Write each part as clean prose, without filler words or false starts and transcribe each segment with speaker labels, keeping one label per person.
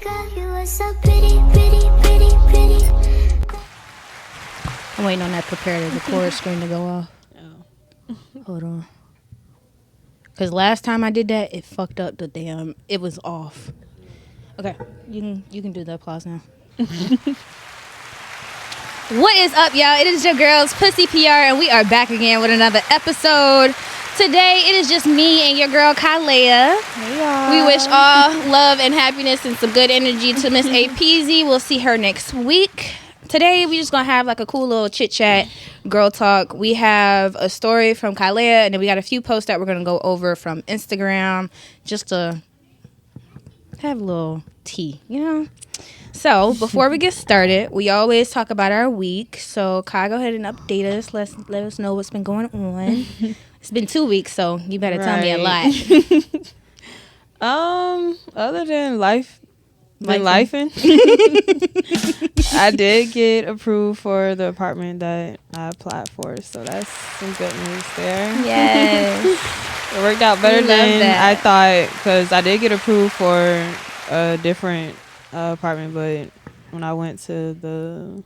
Speaker 1: girl, you are so pretty, pretty, pretty, pretty.
Speaker 2: I'm waiting on that prepare to record screen to go off.
Speaker 3: Oh.
Speaker 2: Hold on. Because last time I did that, it fucked up the damn... It was off. Okay. You can do the applause now. What is up, y'all? It is your girls, Pussè PR, and we are back again with another episode. Today, it is just me and your girl, Kalea.
Speaker 3: Hey, y'all.
Speaker 2: We wish all love and happiness and some good energy to Miss A. Peasy. We'll see her next week. Today, we just going to have like a cool little chit-chat, girl talk. We have a story from Kalea, and then we got a few posts that we're going to go over from Instagram just to have a little tea, you know? So, before we get started, we always talk about our week. So, Kai, go ahead and update us. Let us know what's been going on. It's been 2 weeks, so you better tell me a lot.
Speaker 3: Other than lifing. I did get approved for the apartment that I applied for, so that's some good news there.
Speaker 2: Yes.
Speaker 3: It worked out better than I thought, because I did get approved for a different apartment, but when I went to the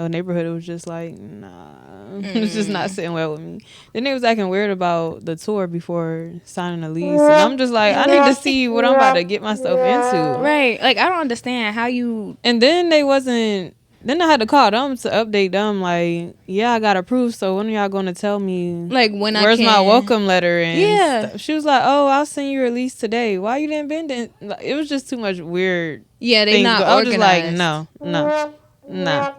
Speaker 3: neighborhood, it was just like, nah. It was just not sitting well with me. Then they was acting weird about the tour before signing the lease, and I'm just like, I need to see what I'm about to get myself into.
Speaker 2: Right. Like, I don't understand how you...
Speaker 3: And then then I had to call them to update them, like, yeah, I got approved, so when are y'all going to tell me,
Speaker 2: like, when
Speaker 3: where's my welcome letter? And stuff. She was like, oh, I'll send you a release today. Why you didn't bend it? It was just too much weird.
Speaker 2: Yeah, they
Speaker 3: things,
Speaker 2: not
Speaker 3: but I was
Speaker 2: organized.
Speaker 3: just like, no.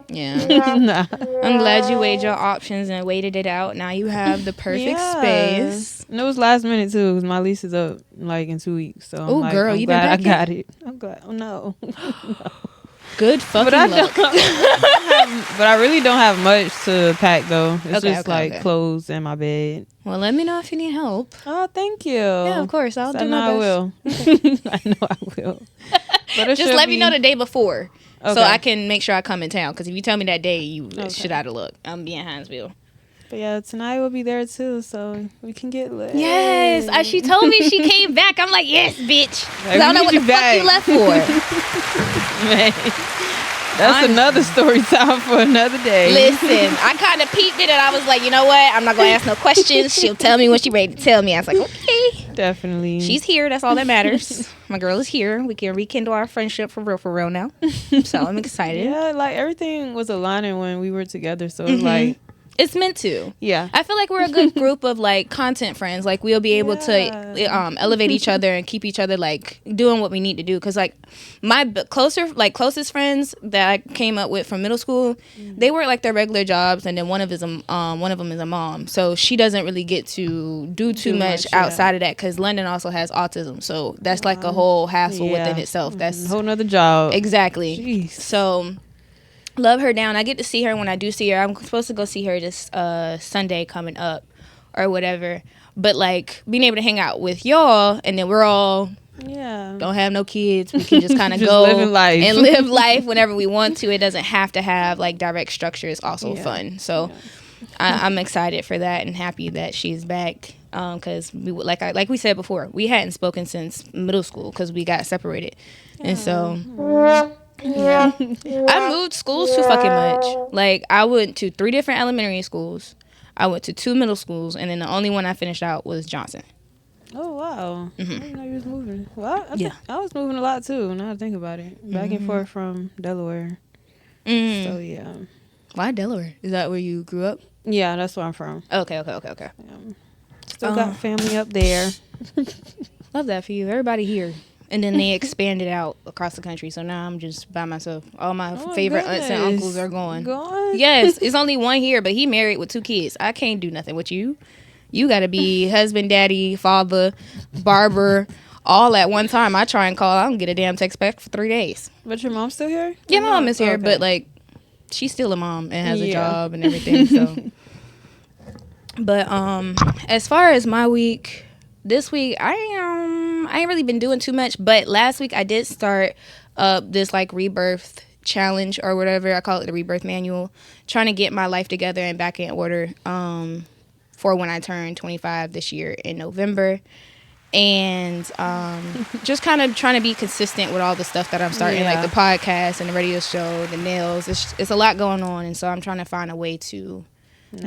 Speaker 2: Yeah.
Speaker 3: Nah.
Speaker 2: I'm glad you weighed your options and waited it out. Now you have the perfect space.
Speaker 3: And it was last minute too, because my lease is up like in 2 weeks. So
Speaker 2: oh, girl,
Speaker 3: I'm
Speaker 2: you
Speaker 3: glad
Speaker 2: been back
Speaker 3: I got it. I'm glad. Oh no.
Speaker 2: Good fucking luck.
Speaker 3: But I really don't have much to pack though. It's just clothes and my bed.
Speaker 2: Well, let me know if you need help.
Speaker 3: Oh, thank you.
Speaker 2: Yeah, of course. I'll do my best.
Speaker 3: I will. I know I will. But
Speaker 2: just let me know the day before.
Speaker 3: Okay.
Speaker 2: So I can make sure I come in town. Because if you tell me that day, you shit out of luck. I'm being Hinesville.
Speaker 3: But yeah, tonight we'll be there too, so we can get lit.
Speaker 2: Yes. She told me she came back. I'm like, yes, bitch. Because I don't know what the fuck you left for.
Speaker 3: Man, that's another story time for another day.
Speaker 2: Listen, I kind of peeped it and I was like, you know what? I'm not going to ask no questions. She'll tell me when she's ready to tell me. I was like, okay.
Speaker 3: Definitely.
Speaker 2: She's here. That's all that matters. My girl is here. We can rekindle our friendship for real now. So I'm excited.
Speaker 3: Yeah, like everything was aligning when we were together. So it was like...
Speaker 2: It's meant to.
Speaker 3: Yeah.
Speaker 2: I feel like we're a good group of like content friends. Like we'll be able to elevate each other and keep each other like doing what we need to do. Cause like my closest friends that I came up with from middle school, they work like their regular jobs, and then one of them is a mom. So she doesn't really get to do too much outside of that. Cause London also has autism, so that's like a whole hassle within itself. That's
Speaker 3: a whole nother job.
Speaker 2: Exactly.
Speaker 3: Jeez.
Speaker 2: So. Love her down. I get to see her when I do see her. I'm supposed to go see her this Sunday coming up or whatever. But like being able to hang out with y'all, and then we're all don't have no kids. We can just kind of go and live life whenever we want to. It doesn't have to have like direct structure. It's also fun. So I'm excited for that and happy that she's back. Because we like we said before, we hadn't spoken since middle school because we got separated, and so. Yeah. I moved schools too fucking much. Like, I went to 3 different elementary schools. I went to 2 middle schools, and then the only one I finished out was Johnson.
Speaker 3: Oh, wow. I didn't know you was moving. Well, I was moving a lot, too, now I think about it. Back and forth from Delaware. So, yeah.
Speaker 2: Why Delaware? Is that where you grew up?
Speaker 3: Yeah, that's where I'm from.
Speaker 2: Okay.
Speaker 3: Still got family up there.
Speaker 2: Love that for you. Everybody here. And then they expanded out across the country. So now I'm just by myself. All my favorite aunts and uncles are gone. Yes, it's only one here, but he married with 2 kids. I can't do nothing with you. You got to be husband, daddy, father, barber, all at one time. I try and call. I don't get a damn text back for 3 days.
Speaker 3: But your mom's still here?
Speaker 2: Yeah, my mom is here, but like she's still a mom and has a job and everything. So, but as far as my week, this week I ain't really been doing too much, but last week I did start this like rebirth challenge or whatever. I call it the rebirth manual, trying to get my life together and back in order for when I turn 25 this year in November. and just kind of trying to be consistent with all the stuff that I'm starting, like the podcast and the radio show, the nails. It's a lot going on, and so I'm trying to find a way to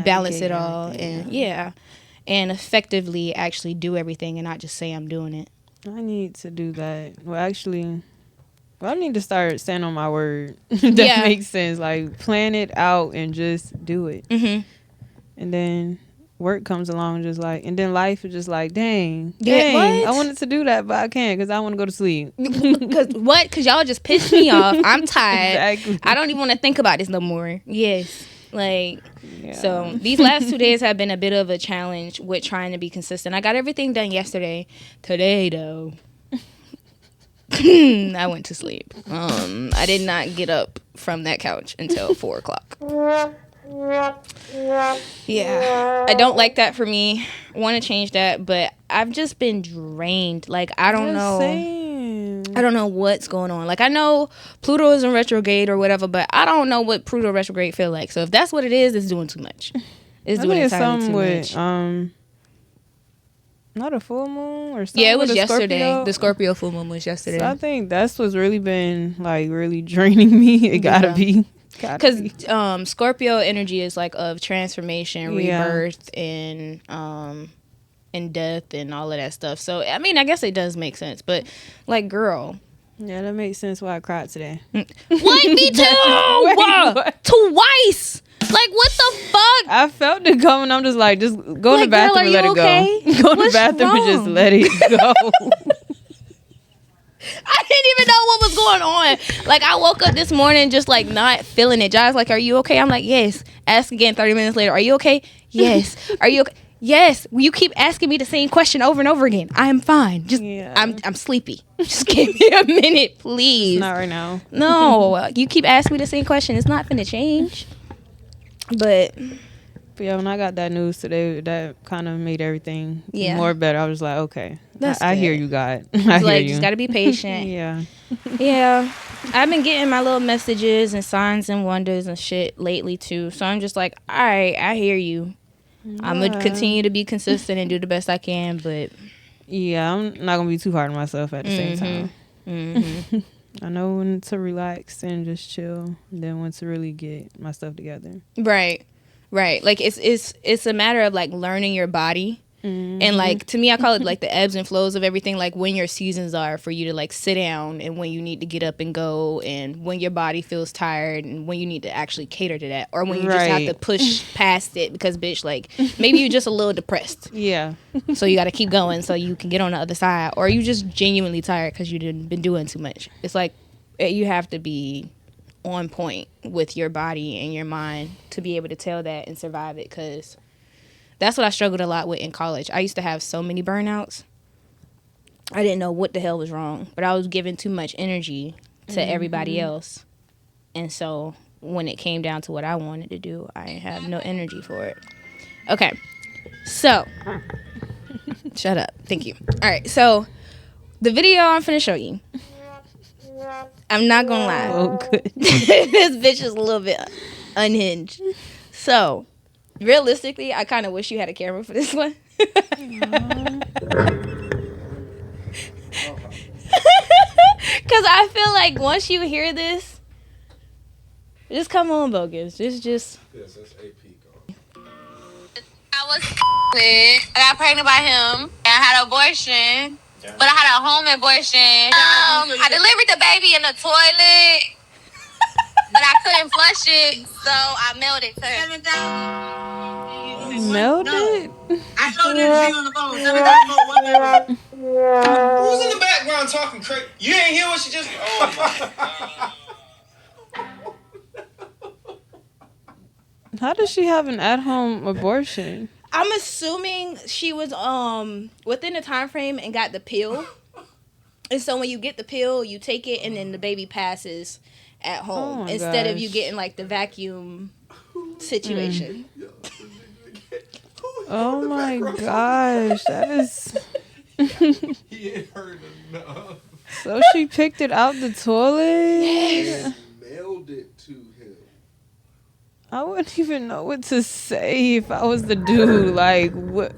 Speaker 2: balance it all and and effectively actually do everything and not just say I'm doing it.
Speaker 3: I need to do that. I need to start standing on my word. That makes sense. Like, plan it out and just do it. And then work comes along just like, and then life is just like, dang, I wanted to do that, but I can't because I want to go to sleep.
Speaker 2: Because y'all just pissed me off. I'm tired. Exactly. I don't even want to think about this no more. Yes. So these last 2 days have been a bit of a challenge with trying to be consistent. I got everything done yesterday. Today, though, I went to sleep. I did not get up from that couch until 4 o'clock. Yeah, I don't like that for me. Want to change that, but I've just been drained. Like, I don't know. I don't know what's going on. Like, I know Pluto is in retrograde or whatever, but I don't know what Pluto retrograde feel like. So if that's what it is, it's doing too much. It's doing entirely too much.
Speaker 3: Not a full moon or something.
Speaker 2: Yeah, it was yesterday. Scorpio. The Scorpio full moon was yesterday.
Speaker 3: So I think that's what's really been like really draining me. It gotta be.
Speaker 2: Because Scorpio energy is like of transformation, rebirth, and death and all of that stuff. So I mean, I guess it does make sense. But like, girl.
Speaker 3: Yeah, that makes sense why I cried today.
Speaker 2: What? Me too. Twice. Like, what the fuck?
Speaker 3: I felt it coming. I'm just like, just go in the bathroom and let it go. Go in the bathroom and just let it go.
Speaker 2: I didn't even know what was going on. Like, I woke up this morning just like not feeling it. Jai's like, are you okay? I'm like, yes. Ask again 30 minutes later. Are you okay? Yes. Are you okay? Yes. You keep asking me the same question over and over again. I am fine. Just I'm sleepy. Just give me a minute, please.
Speaker 3: Not right now.
Speaker 2: No. You keep asking me the same question. It's not finna change. But
Speaker 3: yeah, when I got that news today, that kind of made everything more better. I was like, okay, I hear you, God. I hear you.
Speaker 2: Just gotta be patient. Yeah. I've been getting my little messages and signs and wonders and shit lately too. So I'm just like, all right, I hear you. I'm gonna continue to be consistent and do the best I can, but
Speaker 3: I'm not gonna be too hard on myself at the same time. I know when to relax and just chill, and then when to really get my stuff together.
Speaker 2: Right. Like, it's a matter of like learning your body. And like, to me, I call it like the ebbs and flows of everything, like when your seasons are for you to like sit down and when you need to get up and go, and when your body feels tired and when you need to actually cater to that, or when you just have to push past it because, bitch, like, maybe you're just a little depressed. So you got to keep going so you can get on the other side, or you just genuinely tired because you've been doing too much. It's like you have to be on point with your body and your mind to be able to tell that and survive it, because that's what I struggled a lot with in college. I used to have so many burnouts. I didn't know what the hell was wrong, but I was giving too much energy to everybody else. And so when it came down to what I wanted to do, I have no energy for it. Okay. So, shut up. Thank you. All right. So, the video I'm finna show you. I'm not gonna lie.
Speaker 3: Oh, good.
Speaker 2: This bitch is a little bit unhinged. So, realistically, I kind of wish you had a camera for this one. Because I feel like once you hear this, just come on, bogus. Just. Yes, that's AP. I was I got pregnant by him, and I had an abortion. But I had a home abortion. I delivered the baby in the toilet, but I couldn't flush it, so I mailed it to her.
Speaker 3: Mailed it?
Speaker 4: I told her to be on the phone.
Speaker 5: Who's in the background talking crazy? You ain't hear what she just... Oh, my God.
Speaker 3: How does she have an at-home abortion?
Speaker 2: I'm assuming she was within the time frame and got the pill. And so when you get the pill, you take it and then the baby passes at home instead of you getting like the vacuum situation.
Speaker 3: Oh my gosh, that is...
Speaker 5: He ain't heard enough.
Speaker 3: So she picked it out the toilet?
Speaker 2: Yes.
Speaker 5: Mailed it to him.
Speaker 3: I wouldn't even know what to say if I was the dude. Like, what?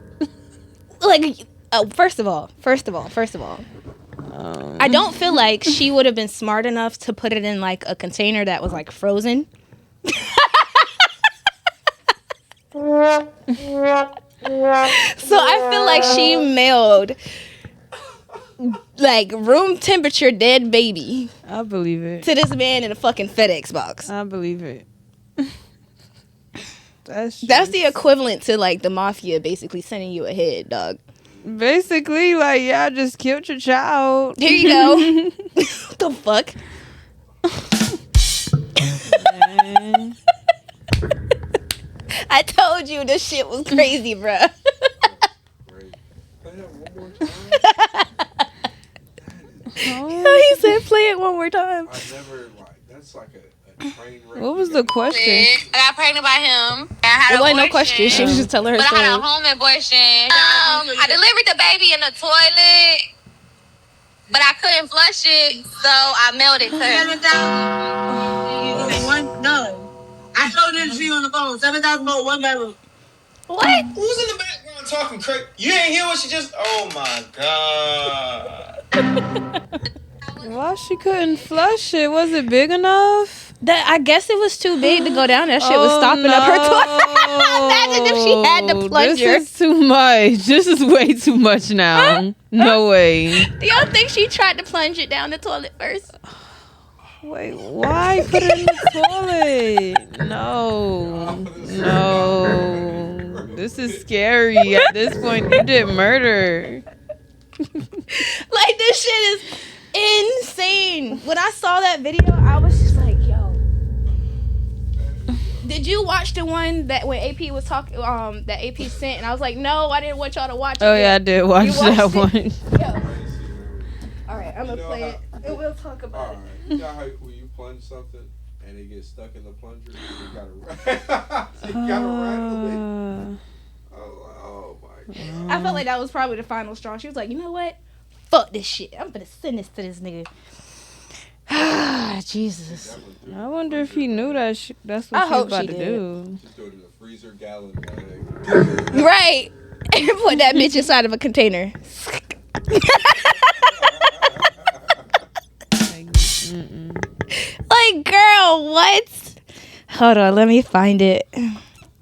Speaker 2: Like, First of all, I don't feel like she would have been smart enough to put it in like a container that was like frozen. So I feel like she mailed like room temperature dead baby.
Speaker 3: I believe it.
Speaker 2: To this man in a fucking FedEx box.
Speaker 3: I believe it. That's
Speaker 2: the equivalent to like the mafia basically sending you a head, dog.
Speaker 3: Basically, like, yeah, I just killed your child.
Speaker 2: Here you go. What the fuck?
Speaker 3: Man.
Speaker 2: I told you this shit was crazy, bruh. He said, "Play it one more time."
Speaker 6: I never that's like a train wreck.
Speaker 3: What was the question?
Speaker 7: I got pregnant by him. I had
Speaker 2: It wasn't no question. She was just telling her
Speaker 7: But I had a
Speaker 2: story.
Speaker 7: home abortion. I delivered the baby in the toilet, but I couldn't flush it, so I mailed it to her.
Speaker 4: No. I told her to see you on the phone. $7,000 for one bedroom.
Speaker 2: What?
Speaker 5: Who's in the background talking crazy? You ain't hear what she just. Oh my god.
Speaker 3: Why she couldn't flush it? Was it big enough?
Speaker 2: That I guess it was too big to go down. That shit was stopping up her toilet. Imagine if she had the plunger.
Speaker 3: This is too much. This is way too much now. No way.
Speaker 2: Do y'all think she tried to plunge it down the toilet first?
Speaker 3: Wait, why put it in the toilet? No. This is scary. At this point, you did murder.
Speaker 2: Like, this shit is insane. When I saw that video, I was just like, yo. Did you watch the one that when AP was talking, that AP sent? And I was like, no, I didn't want y'all to watch it.
Speaker 3: Oh, yeah, I did watch that
Speaker 2: it?
Speaker 3: one.
Speaker 2: Yo. All right, I'm going to play it. And we'll talk about it.
Speaker 6: You know how when you plunge something and it gets stuck in the plunger, you gotta rattle it. Oh my god.
Speaker 2: I felt like that was probably the final straw. She was like, you know what? Fuck this shit. I'm gonna send this to this nigga. Jesus.
Speaker 3: I wonder if he knew that that's what
Speaker 2: I
Speaker 3: she was
Speaker 2: hope
Speaker 3: about
Speaker 2: she
Speaker 3: to
Speaker 2: did.
Speaker 3: do.
Speaker 6: Just throw it in a freezer gallon bag.
Speaker 2: Right. And put that bitch inside of a container. Like, girl, what? Hold on, let me find it.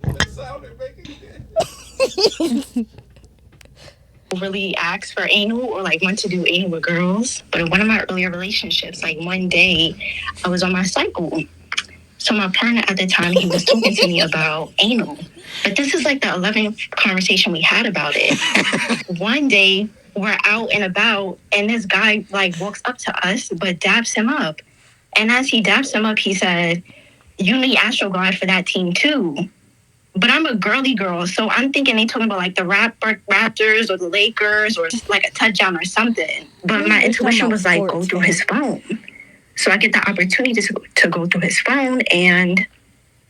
Speaker 6: That sounded making it.
Speaker 8: Really asked for anal or like want to do anal with girls. But in one of my earlier relationships, like one day I was on my cycle. So my partner at the time, he was talking to me about anal. But this is like the 11th conversation we had about it. One day we're out and about and this guy like walks up to us but dabs him up. And as he dabs him up, he said, "You need Astro God for that team too." But I'm a girly girl, so I'm thinking they talking about like the Raptors or the Lakers or like a touchdown or something. But my intuition was like, go through his phone. So I get the opportunity to go through his phone, and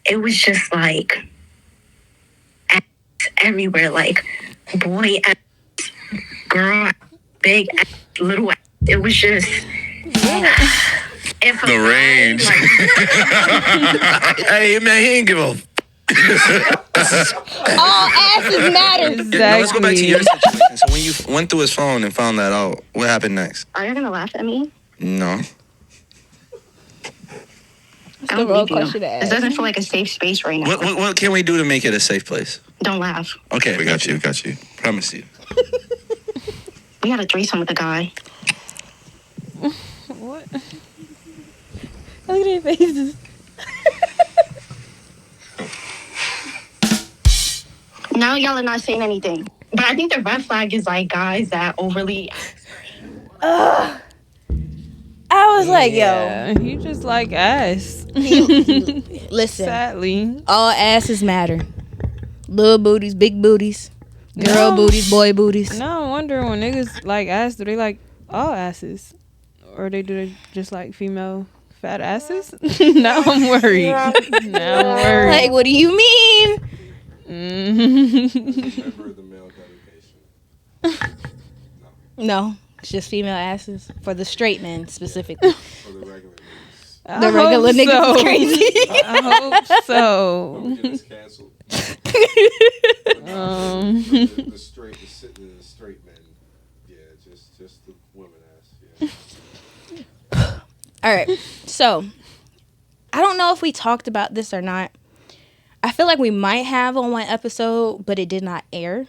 Speaker 8: it was just like ass everywhere, like boy ass, girl ass, big ass, little ass. It was just
Speaker 9: the range. Hey man, he ain't give a.
Speaker 2: All asses matter.
Speaker 3: Exactly.
Speaker 9: Now let's go back to your situation. So when you went through his phone and found that out, what happened next?
Speaker 8: Are you gonna laugh at me?
Speaker 9: No.
Speaker 8: I don't
Speaker 2: wrong
Speaker 8: believe you.
Speaker 2: question to ask.
Speaker 8: This doesn't feel like a safe space right now.
Speaker 9: What can we do to make it a safe place?
Speaker 8: Don't laugh.
Speaker 9: Okay, we got you. Promise you.
Speaker 8: We had a threesome with a guy.
Speaker 3: What?
Speaker 2: Look at their faces.
Speaker 8: Now y'all are not saying anything. But I think the red flag is like guys that overly.
Speaker 2: I was like,
Speaker 3: Yeah, he just like ass.
Speaker 2: listen,
Speaker 3: Sadly.
Speaker 2: all asses matter. Little booties, big booties, girl
Speaker 3: No.
Speaker 2: booties, boy booties.
Speaker 3: Now I'm wondering when niggas like ass, do they like all asses? Or do they just like female fat asses? Now I'm worried.
Speaker 2: Like, what do you mean?
Speaker 6: Member of the male delegation.
Speaker 2: No, it's just female asses for the straight men specifically.
Speaker 6: For the regular niggas.
Speaker 3: I
Speaker 2: The regular
Speaker 3: hope
Speaker 2: niggas
Speaker 3: so.
Speaker 2: is crazy.
Speaker 3: I hope so.
Speaker 6: Don't get us canceled.
Speaker 3: Um,
Speaker 6: The straight men.
Speaker 2: All right. So, I don't know if we talked about this or not. I feel like we might have on one episode, but it did not air.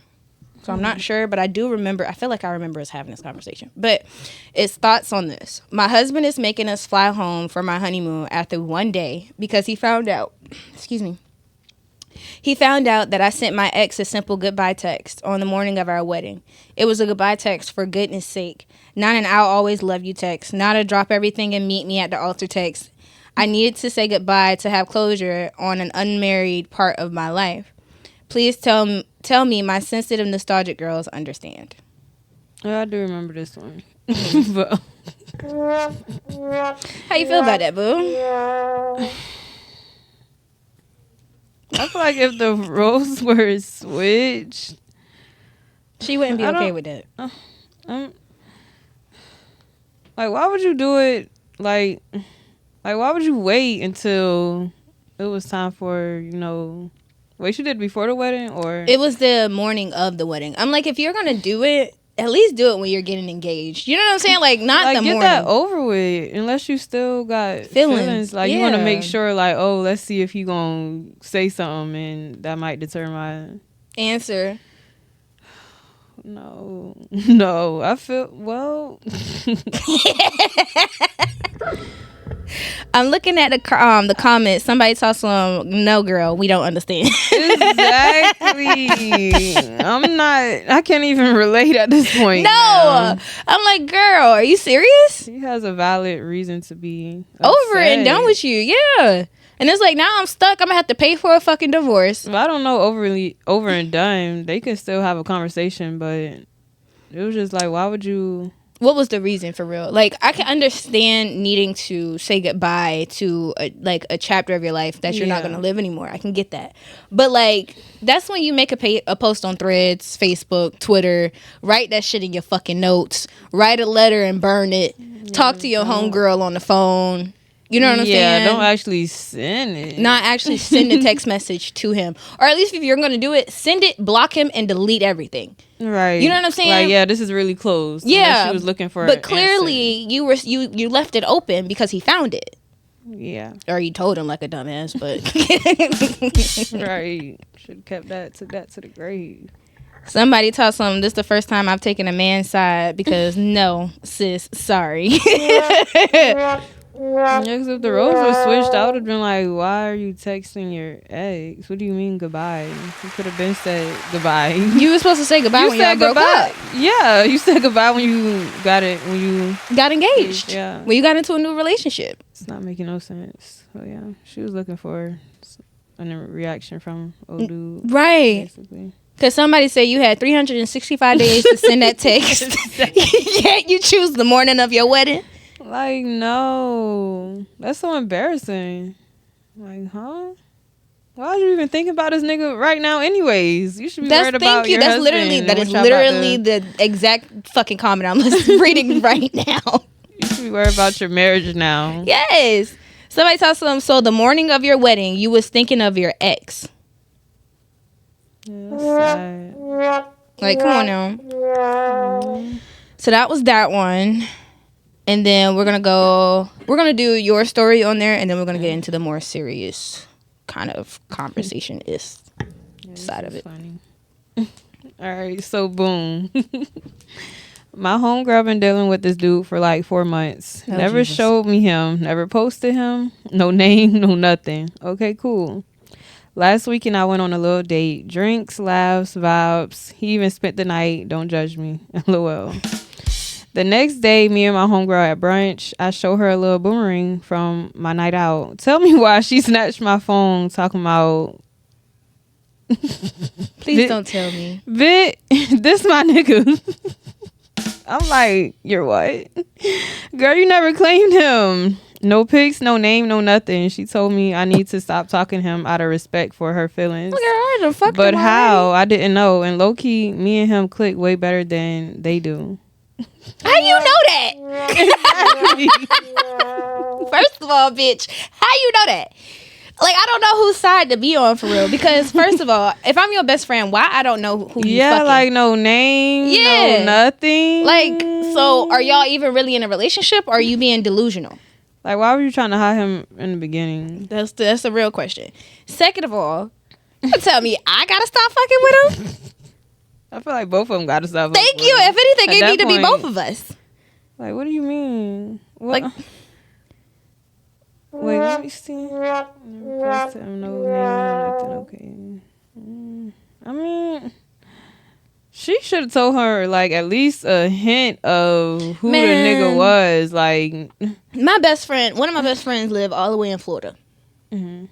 Speaker 2: So I'm not sure, but I do remember. I feel like I remember us having this conversation. But it's thoughts on this. My husband is making us fly home for my honeymoon after one day because he found out, he found out that I sent my ex a simple goodbye text on the morning of our wedding. It was a goodbye text for goodness sake. Not an I'll always love you text. Not a drop everything and meet me at the altar text. I needed to say goodbye to have closure on an unmarried part of my life. Please tell me my sensitive, nostalgic girls understand.
Speaker 3: Yeah, I do remember this one. But
Speaker 2: how you feel about that, boo?
Speaker 3: I feel like if the roles were switched,
Speaker 2: she wouldn't be okay with that.
Speaker 3: Like, why would you do it? Like, why would you wait until it was time for, you know... Wait, she did it before the wedding, or
Speaker 2: it was the morning of the wedding? I'm like, if you're gonna do it, at least do it when you're getting engaged. You know what I'm saying? Like, not like, the morning.
Speaker 3: Get that over with. Unless you still got feelings. Like, you want to make sure, like, oh, let's see if you gonna say something, and that might deter my
Speaker 2: answer.
Speaker 3: No, I feel well.
Speaker 2: I'm looking at the comments. Somebody told some, no, girl, we don't understand.
Speaker 3: Exactly. I can't even relate at this point.
Speaker 2: No. Now. I'm like, girl, are you serious?
Speaker 3: She has a valid reason to be
Speaker 2: over it and done with you. Yeah. And it's like, now I'm stuck. I'm going to have to pay for a fucking divorce.
Speaker 3: Well, I don't know, over and done. They can still have a conversation, but it was just like, why would you...
Speaker 2: What was the reason for real? Like, I can understand needing to say goodbye to a chapter of your life that you're not going to live anymore. I can get that. But, like, that's when you make a post on Threads, Facebook, Twitter, write that shit in your fucking notes, write a letter and burn it, talk to your homegirl on the phone. You know what I'm saying?
Speaker 3: Yeah, don't actually send it.
Speaker 2: Not actually send a text message to him. Or at least if you're going to do it, send it, block him, and delete everything.
Speaker 3: Right.
Speaker 2: You know what I'm saying?
Speaker 3: Like, yeah, this is really closed.
Speaker 2: Yeah.
Speaker 3: She was looking for
Speaker 2: but clearly, answer. you left it open because he found it.
Speaker 3: Yeah.
Speaker 2: Or you told him like a dumbass, but...
Speaker 3: Right. Should have kept that, took that to the grave.
Speaker 2: Somebody taught some, this is the first time I've taken a man's side because no, sis, sorry.
Speaker 3: Yeah, because if the roles were switched, I would have been like, why are you texting your ex? What do you mean goodbye? You could have been said goodbye.
Speaker 2: You were supposed to say goodbye when y'all broke up.
Speaker 3: Yeah, you said goodbye when you got
Speaker 2: engaged.
Speaker 3: Yeah.
Speaker 2: When you got into a new relationship.
Speaker 3: It's not making no sense. So yeah, she was looking for a reaction from old dude.
Speaker 2: Right.
Speaker 3: Basically.
Speaker 2: Because somebody said you had 365 days to send that text. Yet you choose the morning of your wedding.
Speaker 3: Like, no. That's so embarrassing. Like, huh? Why would you even think about this nigga right now anyways? You should be worried about your husband.
Speaker 2: That is literally the exact fucking comment I'm reading right now.
Speaker 3: You should be worried about your marriage now.
Speaker 2: Yes. Somebody told them, so the morning of your wedding, you was thinking of your ex.
Speaker 3: Yeah, that's sad.
Speaker 2: Like, come on now. So that was that one. And then we're going to do your story on there, and then we're going to get into the more serious kind of conversation-ist side of it.
Speaker 3: Funny. All right, so boom. My homegirl been dealing with this dude for like 4 months.
Speaker 2: Oh,
Speaker 3: never
Speaker 2: Jesus.
Speaker 3: showed me him, never posted him, no name, no nothing. Okay, cool. Last weekend I went on a little date. Drinks, laughs, vibes. He even spent the night. Don't judge me. LOL. The next day, me and my homegirl at brunch, I show her a little boomerang from my night out. Tell me why she snatched my phone talking about...
Speaker 2: Please don't tell me.
Speaker 3: This my nigga. I'm like, you're what? Girl, you never claimed him. No pics, no name, no nothing. She told me I need to stop talking to him out of respect for her feelings. But how? I didn't know. And low-key, me and him click way better than they do.
Speaker 2: How you know that? First of all, bitch, how you know that? Like, I don't know whose side to be on for real. Because first of all, if I'm your best friend, why I don't know who you fucking?
Speaker 3: Like no name, no nothing.
Speaker 2: Like, so are y'all even really in a relationship, or are you being delusional?
Speaker 3: Like, why were you trying to hide him in the beginning?
Speaker 2: That's the real question. Second of all, you tell me I gotta stop fucking with him?
Speaker 3: I feel like both of them got to stop.
Speaker 2: Thank you. If anything, it need to be both of us.
Speaker 3: Like, what do you mean? What?
Speaker 2: Like,
Speaker 3: wait, let me see. First time, no name, nothing. Okay. I mean, she should have told her like at least a hint of who the nigga was. Like,
Speaker 2: my best friend, one of my best friends, live all the way in Florida.
Speaker 3: Mm-hmm.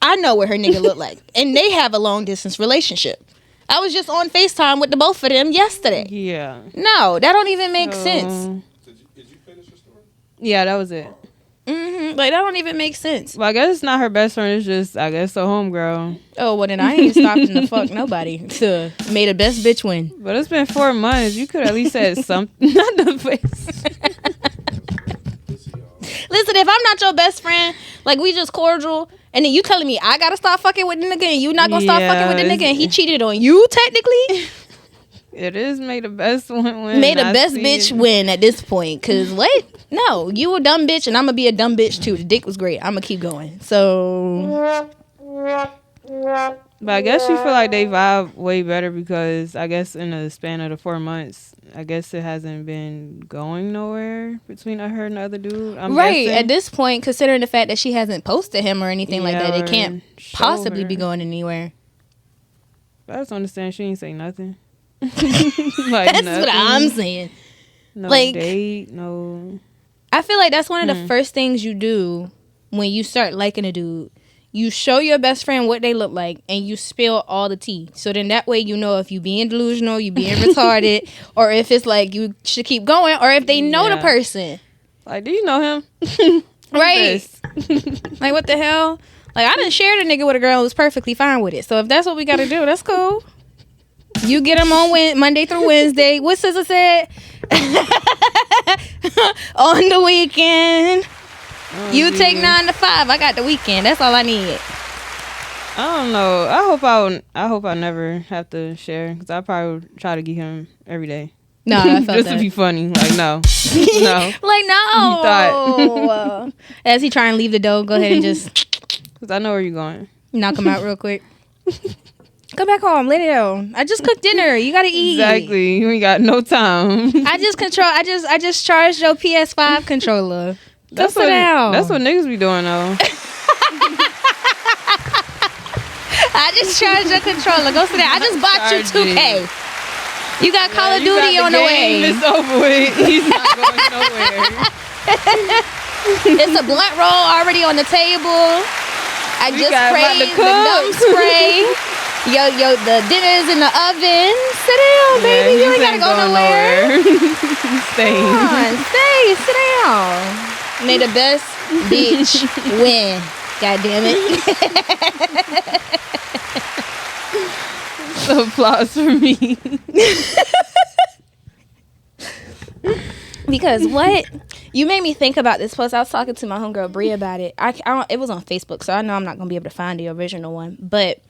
Speaker 2: I know what her nigga look like, and they have a long distance relationship. I was just on FaceTime with the both of them yesterday.
Speaker 3: Yeah.
Speaker 2: No, that don't even make sense.
Speaker 6: Did you finish your story?
Speaker 3: Yeah, that was it.
Speaker 2: Mm-hmm. Like, that don't even make sense.
Speaker 3: Well, I guess it's not her best friend. It's just, I guess, a homegirl.
Speaker 2: Oh, well, then I ain't stopping to fuck nobody. To made a best bitch win.
Speaker 3: But it's been 4 months. You could at least said something. Not the face.
Speaker 2: Listen, if I'm not your best friend, like, we just cordial, and then you telling me I gotta stop fucking with the nigga, and you not gonna stop fucking with the nigga, and he cheated on you, technically?
Speaker 3: It is made a best one win.
Speaker 2: Made a best bitch win at this point. Cause what? No, you a dumb bitch, and I'm gonna be a dumb bitch too. The dick was great. I'm gonna keep going. So,
Speaker 3: but I guess you feel like they vibe way better because I guess in the span of the 4 months, I guess it hasn't been going nowhere between her and the other dude. I'm
Speaker 2: right
Speaker 3: guessing.
Speaker 2: at this point, considering the fact that she hasn't posted him or anything like that, it can't possibly
Speaker 3: her.
Speaker 2: be going anywhere.
Speaker 3: I just understand she ain't say nothing. Like,
Speaker 2: that's
Speaker 3: nothing.
Speaker 2: what I'm saying.
Speaker 3: No
Speaker 2: like,
Speaker 3: date, no.
Speaker 2: I feel like that's one of the first things you do when you start liking a dude. You show your best friend what they look like, and you spill all the tea. So then that way you know if you being delusional, you being retarded, or if it's like you should keep going, or if they know the person.
Speaker 3: Like, do you know him?
Speaker 2: Right. Like, what the hell? Like, I done shared a nigga with a girl who was perfectly fine with it. So if that's what we got to do, that's cool. You get them on Monday through Wednesday. What Sister said? On the weekend. You take 9 to 5. I got the weekend. That's all I need.
Speaker 3: I don't know. I hope I never have to share because I probably try to get him every day.
Speaker 2: No, I felt
Speaker 3: just
Speaker 2: that.
Speaker 3: to be funny. Like, no, no.
Speaker 2: Like, no.
Speaker 3: You thought.
Speaker 2: As he try and leave the door, go ahead and just
Speaker 3: because I know where you're going.
Speaker 2: Knock him out real quick. Come back home, lay down. I just cooked dinner. You gotta eat.
Speaker 3: Exactly. You ain't got no time.
Speaker 2: I just charged your PS5 controller. Go sit down.
Speaker 3: That's what niggas be doing though.
Speaker 2: I just charged your controller. Go sit down. I just bought you 2K. You got Call of Duty on the way.
Speaker 3: It's over with. He's not going nowhere.
Speaker 2: It's a blunt roll already on the table. I just sprayed the gum spray. Yo, the dinner's in the oven. Sit down, baby. You ain't gotta go nowhere.
Speaker 3: Stay.
Speaker 2: Come on, stay. Sit down. May the best bitch win. God damn it.
Speaker 3: So applause for me.
Speaker 2: Because what? You made me think about this post. I was talking to my homegirl Brie about it. It was on Facebook, so I know I'm not gonna be able to find the original one. But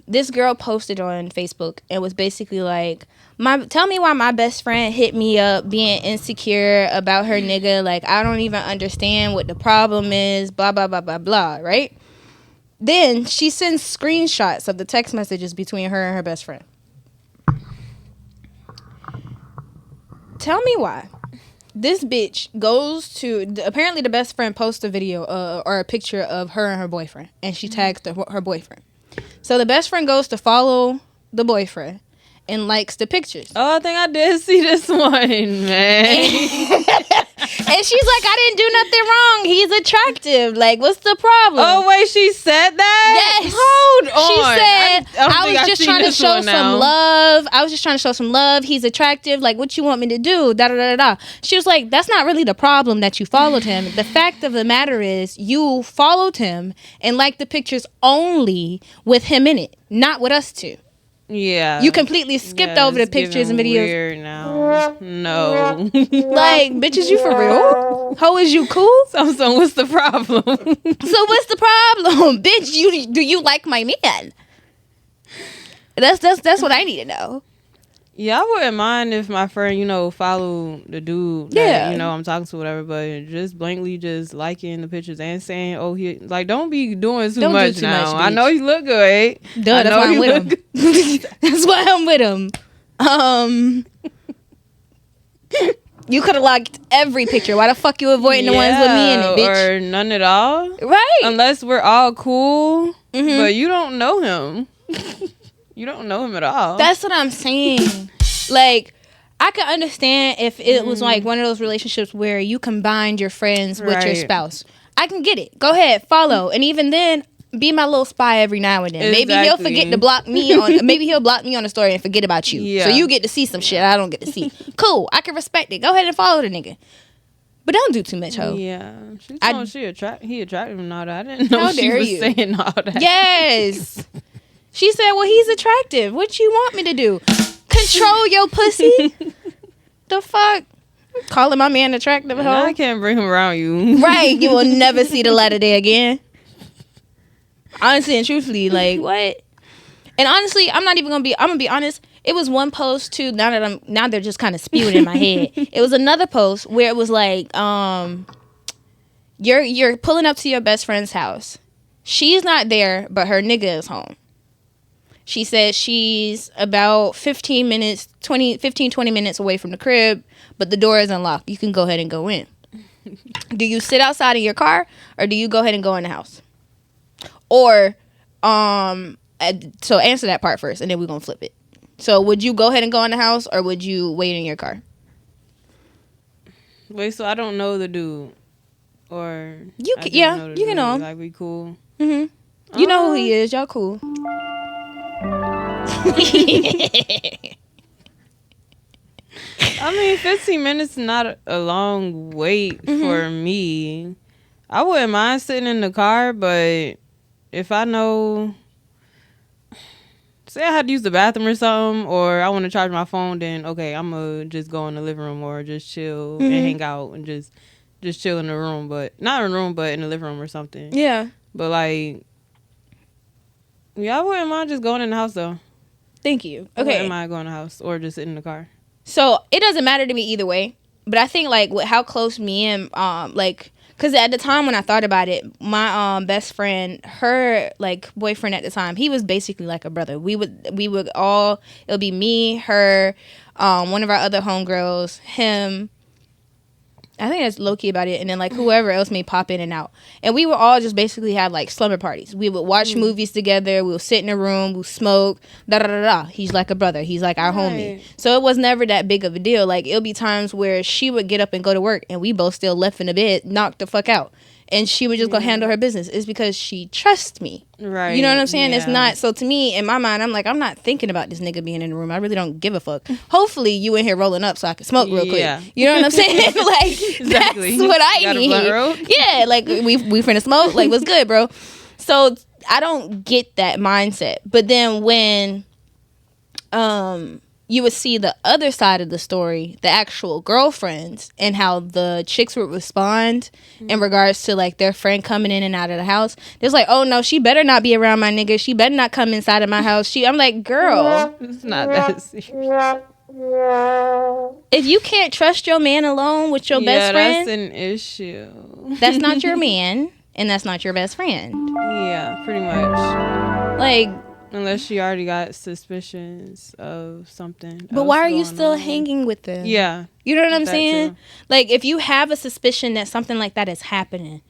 Speaker 2: this girl posted on Facebook and was basically like, tell me why my best friend hit me up being insecure about her nigga. Like, I don't even understand what the problem is. Blah blah blah blah blah. Right? Then she sends screenshots of the text messages between her and her best friend. Tell me why this bitch goes to apparently the best friend posts a video or a picture of her and her boyfriend, and she tags her boyfriend. So the best friend goes to follow the boyfriend and likes the pictures.
Speaker 3: Oh, I think I did see this one, man.
Speaker 2: And she's like, I didn't do nothing wrong. He's attractive. Like, what's the problem?
Speaker 3: Oh, wait, she said that?
Speaker 2: Yes.
Speaker 3: Hold on.
Speaker 2: She said, I was just trying to show some
Speaker 3: now.
Speaker 2: love. I was just trying to show some love. He's attractive. Like, what you want me to do? Da da da da. She was like, that's not really the problem that you followed him. The fact of the matter is you followed him and liked the pictures only with him in it, not with us two.
Speaker 3: Yeah.
Speaker 2: You completely skipped over the pictures and videos.
Speaker 3: Weird now. No.
Speaker 2: Like, bitches, you for real? How is you cool?
Speaker 3: So what's the problem?
Speaker 2: So what's the problem? Bitch, do you like my man? That's what I need to know.
Speaker 3: Yeah, I wouldn't mind if my friend, follow the dude that, I'm talking to, whatever, but just blankly just liking the pictures and saying, oh, he, like, don't be doing too much now. I know you look good.
Speaker 2: Duh, that's why I'm with him. That's why I'm with him. You could have liked every picture. Why the fuck you avoiding the ones with me in it, bitch?
Speaker 3: Or none at all.
Speaker 2: Right.
Speaker 3: Unless we're all cool, but you don't know him. You don't know him at all.
Speaker 2: That's what I'm saying. Like, I could understand if it was like one of those relationships where you combined your friends with your spouse. I can get it. Go ahead, follow. And even then, be my little spy every now and then. Exactly. Maybe he'll forget to block me on. Maybe he'll block me on the story and forget about you. Yeah. So you get to see some shit I don't get to see. Cool. I can respect it. Go ahead and follow the nigga. But don't do too much, ho.
Speaker 3: Yeah. She told he attracted him and all that. I didn't know she was saying all that.
Speaker 2: Yes. She said, well, he's attractive. What you want me to do? Control your pussy? The fuck? Calling my man attractive, ho?
Speaker 3: I can't bring him around you.
Speaker 2: Right. You will never see the light of day again. Honestly and truthfully, like, what? And honestly, I'm gonna be honest. It was one post too. Now they're just kind of spewing in my head. It was another post where it was like, you're pulling up to your best friend's house. She's not there, but her nigga is home. She said she's about 20 minutes away from the crib, but the door is unlocked. You can go ahead and go in. Do you sit outside in your car, or do you go ahead and go in the house? Or, so answer that part first, and then we're going to flip it. So would you go ahead and go in the house, or would you wait in your car?
Speaker 3: Wait, so I don't know the dude, or
Speaker 2: you can know him.
Speaker 3: Like, we cool.
Speaker 2: You know who he is. Y'all cool.
Speaker 3: I mean, 15 minutes is not a long wait for me. I wouldn't mind sitting in the car, but if I know, say I had to use the bathroom or something, or I want to charge my phone, then okay, I'm gonna just go in the living room or just chill and hang out and just chill in the room, but not in the room, but in the living room or something.
Speaker 2: Yeah.
Speaker 3: But like, yeah, I wouldn't mind just going in the house though.
Speaker 2: Thank you. Okay.
Speaker 3: I wouldn't mind going in the house or just sitting in the car.
Speaker 2: So it doesn't matter to me either way, but I think like with how close me and like. Because at the time when I thought about it, my best friend, her like boyfriend at the time, he was basically like a brother. We would all, it would be me, her, one of our other homegirls, him. I think that's low key about it. And then like whoever else may pop in and out. And we would all just basically have like slumber parties. We would watch movies together. We would sit in a room. We would smoke. Da da da da. He's like a brother. He's like our homie. So it was never that big of a deal. Like it'll be times where she would get up and go to work and we both still left in the bed, knocked the fuck out. And she would just go handle her business. It's because she trusts me. Right. You know what I'm saying? Yeah. It's not. So to me, in my mind, I'm like, I'm not thinking about this nigga being in the room. I really don't give a fuck. Hopefully you in here rolling up so I can smoke real quick. Yeah. You know what I'm saying? Like, exactly. That's what I need. Yeah. Like, we finna smoke. Like, what's good, bro? So I don't get that mindset. But then when you would see the other side of the story, the actual girlfriends, and how the chicks would respond in regards to like their friend coming in and out of the house. There's like, oh no, she better not be around my nigga. She better not come inside of my house. I'm like, girl,
Speaker 3: it's not that serious.
Speaker 2: If you can't trust your man alone with your best friend,
Speaker 3: that's an issue.
Speaker 2: That's not your man, and that's not your best friend.
Speaker 3: Yeah, pretty much.
Speaker 2: Like,
Speaker 3: unless she already got suspicions of something.
Speaker 2: But why are you still hanging with them? Yeah. You know what I'm saying? Too. Like, if you have a suspicion that something like that is happening,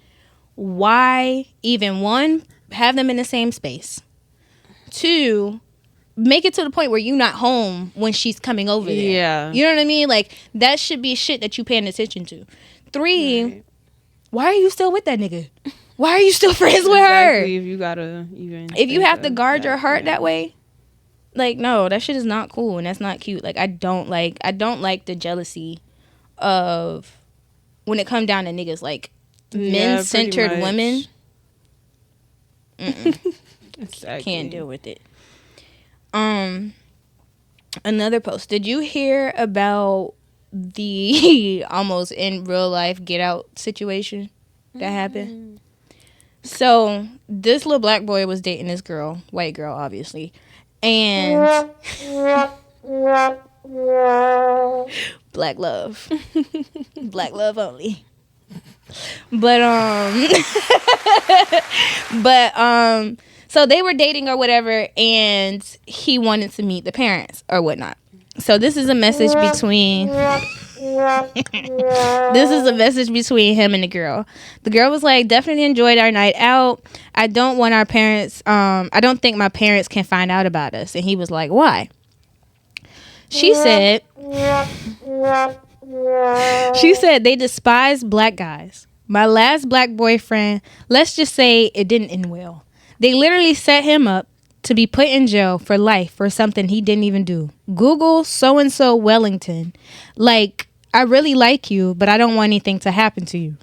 Speaker 2: why even, one, have them in the same space? Two, make it to the point where you're not home when she's coming over there. Yeah. You know what I mean? Like, that should be shit that you paying attention to. Three, why are you still with that nigga? Why are you still friends with her?
Speaker 3: If you gotta even,
Speaker 2: if you have to guard your heart that way, like, no, that shit is not cool and that's not cute. Like, I don't like the jealousy of when it come down to niggas, like men-centered women. Exactly. Can't deal with it. Another post. Did you hear about the almost in real life Get Out situation that happened? So this little black boy was dating this girl, white girl, obviously, and Black love. Black love only. But so they were dating or whatever, and he wanted to meet the parents or whatnot. So this is a message between him and the girl. The girl was like, definitely enjoyed our night out. I don't want our parents, I don't think my parents can find out about us. And he was like, why? She said they despise black guys. My last black boyfriend, let's just say it didn't end well. They literally set him up to be put in jail for life for something he didn't even do. Google so-and-so Wellington. Like, I really like you, but I don't want anything to happen to you.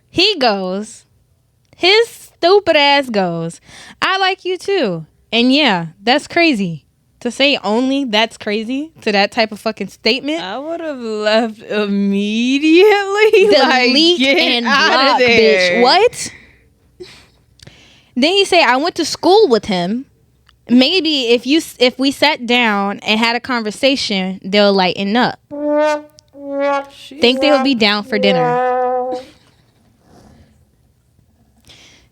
Speaker 2: He goes, his stupid ass goes, I like you too. And yeah, that's crazy. To say only that's crazy to that type of fucking statement.
Speaker 3: I would have left immediately.
Speaker 2: Delete and block, bitch. What? Then you say, I went to school with him. Maybe if we sat down and had a conversation, they'll lighten up. Think they would be down for dinner.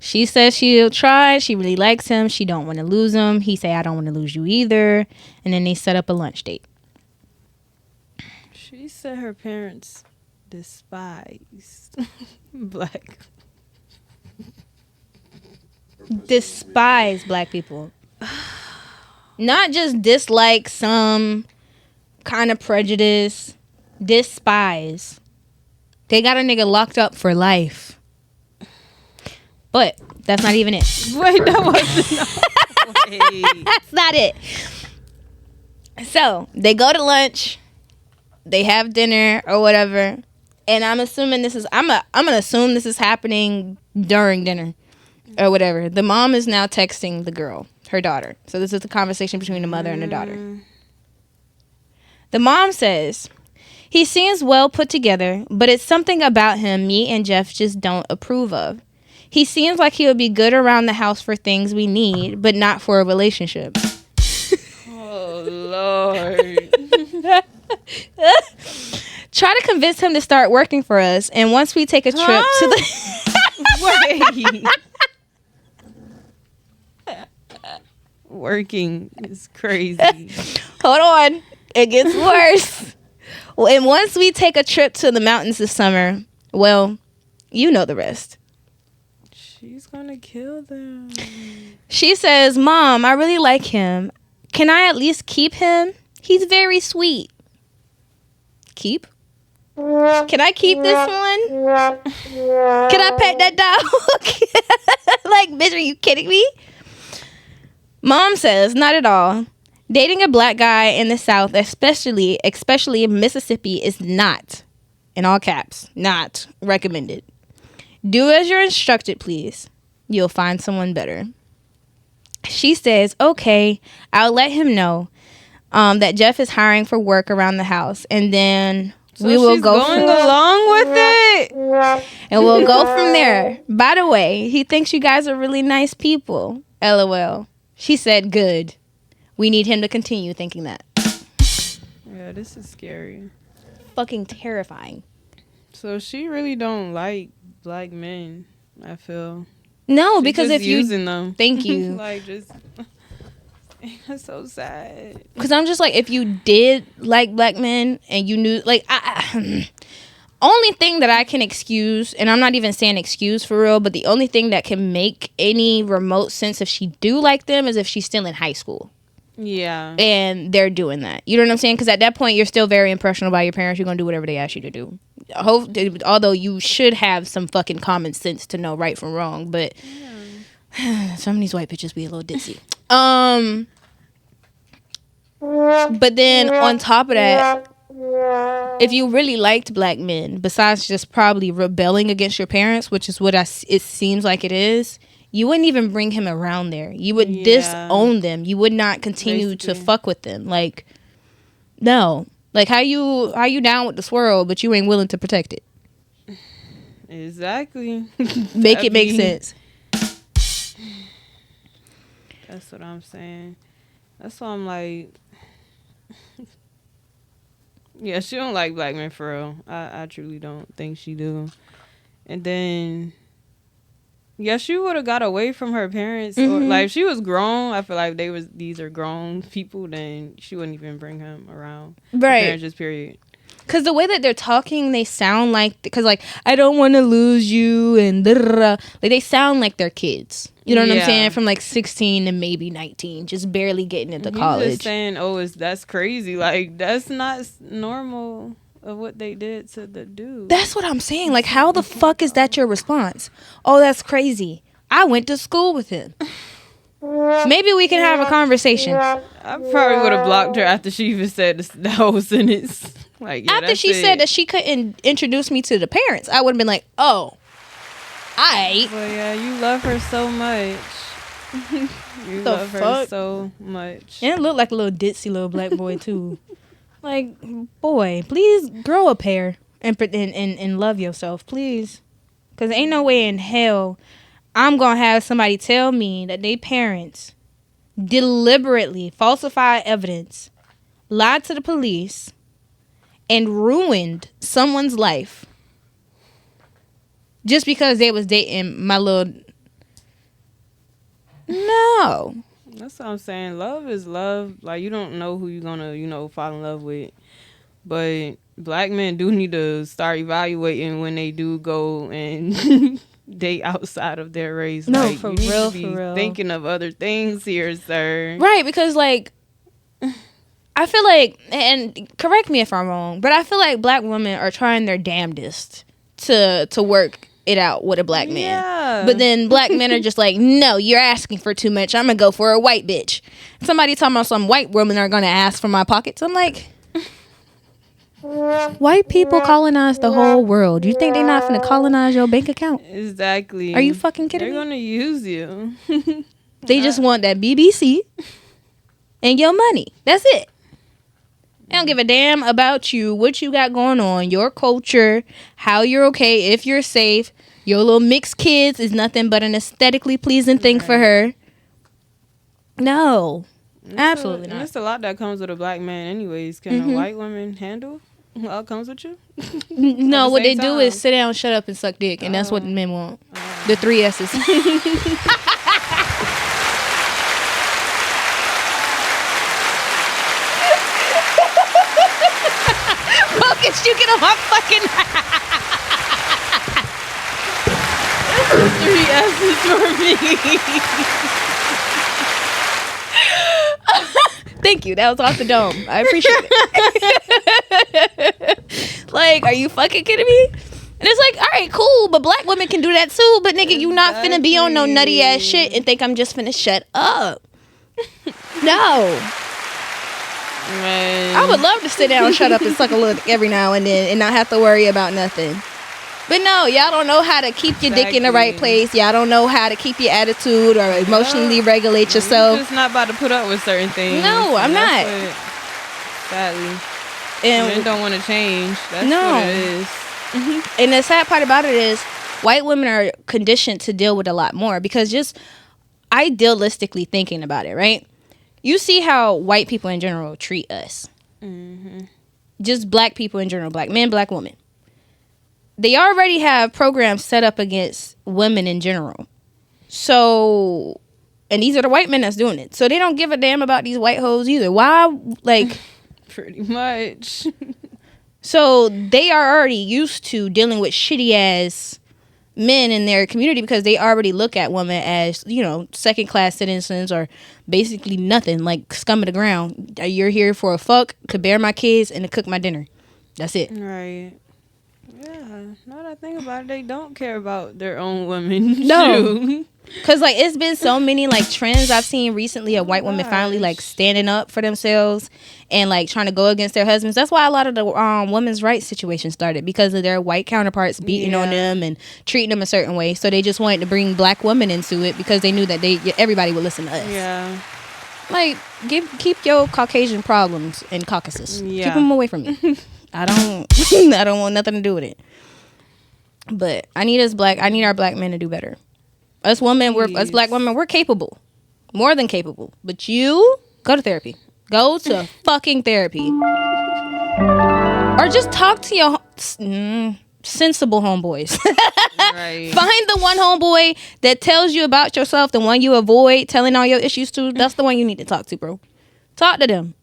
Speaker 2: She says she'll try. She really likes him. She don't want to lose him. He say, I don't want to lose you either. And then they set up a lunch date.
Speaker 3: She said her parents despised black.
Speaker 2: Despise black people. Not just dislike, some kind of prejudice. Despise. They got a nigga locked up for life. But that's not even it.
Speaker 3: Wait, that wasn't. Wait.
Speaker 2: That's not it. So they go to lunch, they have dinner or whatever, and I'm assuming this is. I'm gonna assume this is happening during dinner or whatever. The mom is now texting the girl, her daughter. So this is the conversation between the mother and the daughter. The mom says, he seems well put together, but it's something about him me and Jeff just don't approve of. He seems like he would be good around the house for things we need, but not for a relationship.
Speaker 3: Oh, Lord.
Speaker 2: Try to convince him to start working for us, and once we take a trip to the...
Speaker 3: Wait. Working is crazy.
Speaker 2: Hold on. It gets worse. And once we take a trip to the mountains this summer, well, you know the rest.
Speaker 3: She's gonna kill them.
Speaker 2: She says, Mom, I really like him. Can I at least keep him? He's very sweet. Keep? Can I keep this one? Can I pet that dog? Like, bitch, are you kidding me? Mom says, not at all. Dating a black guy in the South, especially in Mississippi, is not, in all caps, not recommended. Do as you're instructed, please. You'll find someone better. She says, okay, I'll let him know that Jeff is hiring for work around the house. And then we will go
Speaker 3: along with it.
Speaker 2: And we'll go from there. By the way, he thinks you guys are really nice people. LOL. She said, good. We need him to continue thinking that.
Speaker 3: Yeah, this is scary.
Speaker 2: Fucking terrifying.
Speaker 3: So she really don't like black men, I feel.
Speaker 2: No,
Speaker 3: She's
Speaker 2: because
Speaker 3: just
Speaker 2: if you
Speaker 3: using them.
Speaker 2: Thank you.
Speaker 3: Like, just it's so sad.
Speaker 2: Because I'm just like, if you did like black men and you knew, like, only thing that I can excuse, and I'm not even saying excuse for real, but the only thing that can make any remote sense if she do like them is if she's still in high school.
Speaker 3: Yeah.
Speaker 2: And they're doing that. You know what I'm saying? Because at that point, you're still very impressionable by your parents. You're going to do whatever they ask you to do. Although you should have some fucking common sense to know right from wrong. But some of these white bitches be a little ditzy. But then on top of that, if you really liked black men, besides just probably rebelling against your parents, which is what it seems like it is, you wouldn't even bring him around there. You would disown them. You would not continue to fuck with them. Like, no. Like, how you down with the swirl, but you ain't willing to protect it?
Speaker 3: Exactly.
Speaker 2: Make it make sense.
Speaker 3: That's what I'm saying. That's why I'm like, yeah, she don't like black men for real. I truly don't think she do. And then, yeah, she would have got away from her parents. Or like, if she was grown, I feel like these are grown people, then she wouldn't even bring him around.
Speaker 2: Right.
Speaker 3: Parents, just period.
Speaker 2: Because the way that they're talking, they sound like, because like, I don't want to lose you and like they sound like they're kids. You know what I'm saying? From like 16 to maybe 19, just barely getting into college.
Speaker 3: Just saying, that's crazy. Like, that's not normal of what they did to the dude.
Speaker 2: That's what I'm saying. Like, how the fuck is that your response? Oh, that's crazy. I went to school with him. Maybe we can have a conversation.
Speaker 3: I probably would have blocked her after she even said the whole sentence. Like, yeah,
Speaker 2: after she said that she couldn't introduce me to the parents, I would have been like, oh,
Speaker 3: But yeah, you love her so much. You love her so much.
Speaker 2: And it looked like a little ditzy little black boy too. Like, boy, please grow a pair and love yourself, please. Because ain't no way in hell I'm going to have somebody tell me that they parents deliberately falsified evidence, lied to the police, and ruined someone's life just because they was dating my little... No.
Speaker 3: That's what I'm saying. Love is love. Like, you don't know who you're gonna, fall in love with. But black men do need to start evaluating when they do go and date outside of their race.
Speaker 2: No,
Speaker 3: like,
Speaker 2: for
Speaker 3: you need
Speaker 2: real,
Speaker 3: to be
Speaker 2: for real.
Speaker 3: thinking of other things here, sir.
Speaker 2: Right, because, like, I feel like, and correct me if I'm wrong, but I feel like black women are trying their damnedest to work it out with a black man.
Speaker 3: Yeah.
Speaker 2: But then black men are just like, no, you're asking for too much. I'm going to go for a white bitch. Somebody talking about some white women are going to ask for my pockets. I'm like, white people colonize the whole world. You think they're not going to colonize your bank account?
Speaker 3: Exactly.
Speaker 2: Are you fucking kidding me?
Speaker 3: They're going to use you.
Speaker 2: They just want that BBC and your money. That's it. They don't give a damn about you, what you got going on, your culture, how you're okay, if you're safe. Your little mixed kids is nothing but an aesthetically pleasing thing for her. No. Absolutely not.
Speaker 3: There's a lot that comes with a black man anyways. Can a white woman handle what comes with you?
Speaker 2: No, what they do is sit down, shut up, and suck dick. And that's what the men want. The 3 S's. Focus, you get on my fucking...
Speaker 3: 3 S's for me.
Speaker 2: Thank you. That was off the dome. I appreciate it. Like, are you fucking kidding me? And it's like, all right, cool, but black women can do that too. But nigga, you not finna be on no nutty ass shit and think I'm just finna shut up. No.
Speaker 3: Man.
Speaker 2: I would love to sit down and shut up and suck a little every now and then and not have to worry about nothing. But no, y'all don't know how to keep your dick in the right place. Y'all don't know how to keep your attitude or emotionally regulate yourself.
Speaker 3: You're just not about to put up with certain things.
Speaker 2: No, I'm not.
Speaker 3: Sadly.
Speaker 2: And
Speaker 3: men don't want to change. That's what it is.
Speaker 2: And the sad part about it is white women are conditioned to deal with a lot more because just idealistically thinking about it, right? You see how white people in general treat us. Just black people in general, black men, black women. They already have programs set up against women in general. So, and these are the white men that's doing it. So they don't give a damn about these white hoes either. Why, like...
Speaker 3: Pretty much.
Speaker 2: So they are already used to dealing with shitty ass men in their community because they already look at women as, second class citizens or basically nothing, like scum of the ground. You're here for a fuck, to bear my kids, and to cook my dinner. That's it.
Speaker 3: Right. Yeah. Now that I think about it, they don't care about their own women.
Speaker 2: No. Because, it's been so many, trends I've seen recently of white women finally, standing up for themselves and, trying to go against their husbands. That's why a lot of the women's rights situation started, because of their white counterparts beating on them and treating them a certain way. So they just wanted to bring black women into it because they knew that everybody would listen to us.
Speaker 3: Yeah.
Speaker 2: Keep your Caucasian problems in Caucasus.
Speaker 3: Yeah.
Speaker 2: Keep them away from me. I don't want nothing to do with it. But I need our black men to do better. Us black women, we're capable. More than capable. But you go to therapy. Go to fucking therapy. Or just talk to your sensible homeboys.
Speaker 3: Right.
Speaker 2: Find the one homeboy that tells you about yourself, the one you avoid telling all your issues to. That's the one you need to talk to, bro. Talk to them.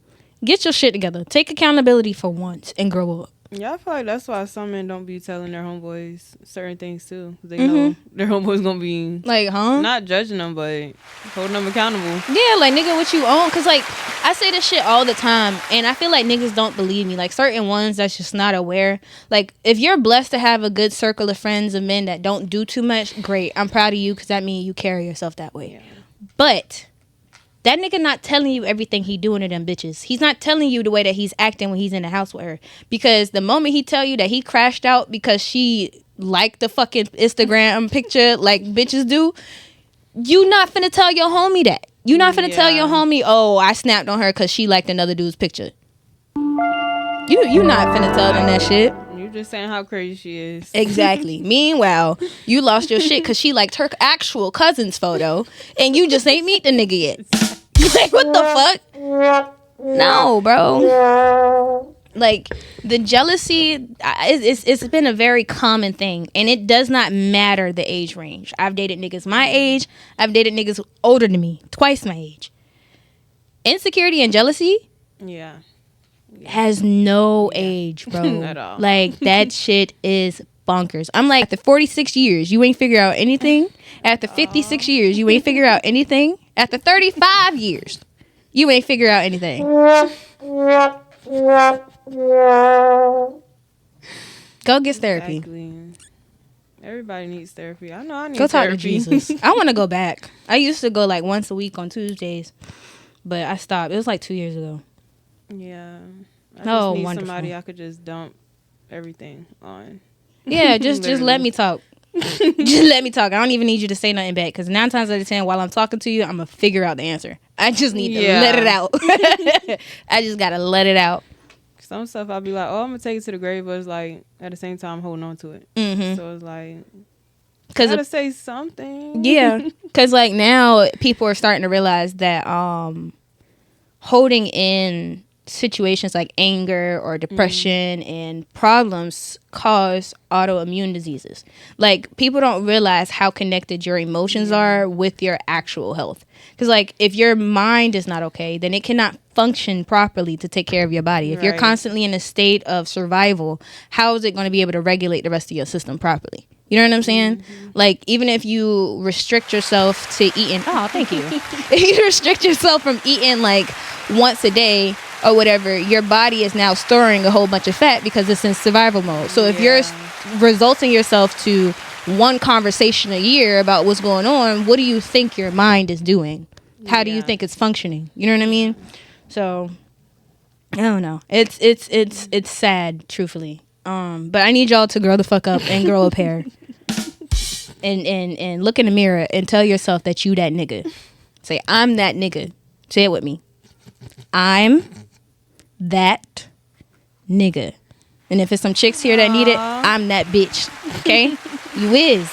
Speaker 2: Get your shit together. Take accountability for once and grow up.
Speaker 3: Yeah, I feel like that's why some men don't be telling their homeboys certain things too. They know their homeboys gonna be
Speaker 2: like, not
Speaker 3: judging them, but holding them accountable.
Speaker 2: Yeah, like, nigga, what you own? Cause like, I say this shit all the time, and I feel like niggas don't believe me. Like, certain ones that's just not aware. Like, if you're blessed to have a good circle of friends of men that don't do too much, great. I'm proud of you, cause that means you carry yourself that way. Yeah. But that nigga not telling you everything he doing to them bitches. He's not telling you the way that he's acting when he's in the house with her. Because the moment he tell you that he crashed out because she liked the fucking Instagram picture like bitches do, you not finna tell your homie that. You not finna tell your homie, oh, I snapped on her because she liked another dude's picture. You not finna tell them that shit.
Speaker 3: You just saying how crazy she is.
Speaker 2: Exactly. Meanwhile, you lost your shit because she liked her actual cousin's photo and you just ain't meet the nigga yet. Like, what the fuck? No, bro. Like, the jealousy, it's been a very common thing. And it does not matter the age range. I've dated niggas my age. I've dated niggas older than me. Twice my age. Insecurity and jealousy has no age, bro.
Speaker 3: At all.
Speaker 2: Like, that shit is bonkers. I'm like, after 46 years, you ain't figure out anything. After 56 years, you ain't figure out anything. After 35 years, you ain't figure out anything. Go get therapy.
Speaker 3: Exactly. Everybody needs therapy. I know I need
Speaker 2: go
Speaker 3: therapy.
Speaker 2: Talk to Jesus. I want to go back. I used to go like once a week on Tuesdays, but I stopped. It was like 2 years ago.
Speaker 3: Yeah. I just need
Speaker 2: wonderful.
Speaker 3: somebody I could just dump everything on.
Speaker 2: Yeah, just let me talk. Just let me talk. I don't even need you to say nothing back, because 9 times out of 10 while I'm talking to you, I'm going to figure out the answer. I just need to let it out. I just got to let it out.
Speaker 3: Some stuff I'll be like, oh, I'm going to take it to the grave, but it's like, at the same time, holding on to it.
Speaker 2: Mm-hmm.
Speaker 3: So it's like, I gotta say something.
Speaker 2: Yeah, because like now people are starting to realize that holding in situations like anger or depression and problems cause autoimmune diseases. Like, people don't realize how connected your emotions are with your actual health. Because like, if your mind is not okay, then it cannot function properly to take care of your body. If you're constantly in a state of survival, how is it going to be able to regulate the rest of your system properly? You know what I'm saying? Like, even if you restrict yourself to eating, thank you. If you restrict yourself from eating like once a day or whatever, your body is now storing a whole bunch of fat because it's in survival mode. So if you're resulting yourself to one conversation a year about what's going on, what do you think your mind is doing? How do you think it's functioning? You know what I mean? So I don't know. It's sad, truthfully. But I need y'all to grow the fuck up and grow a pair. And look in the mirror and tell yourself that you that nigga. Say, I'm that nigga. Say it with me. I'm that nigga. And if it's some chicks here that need it, I'm that bitch. Okay? You is.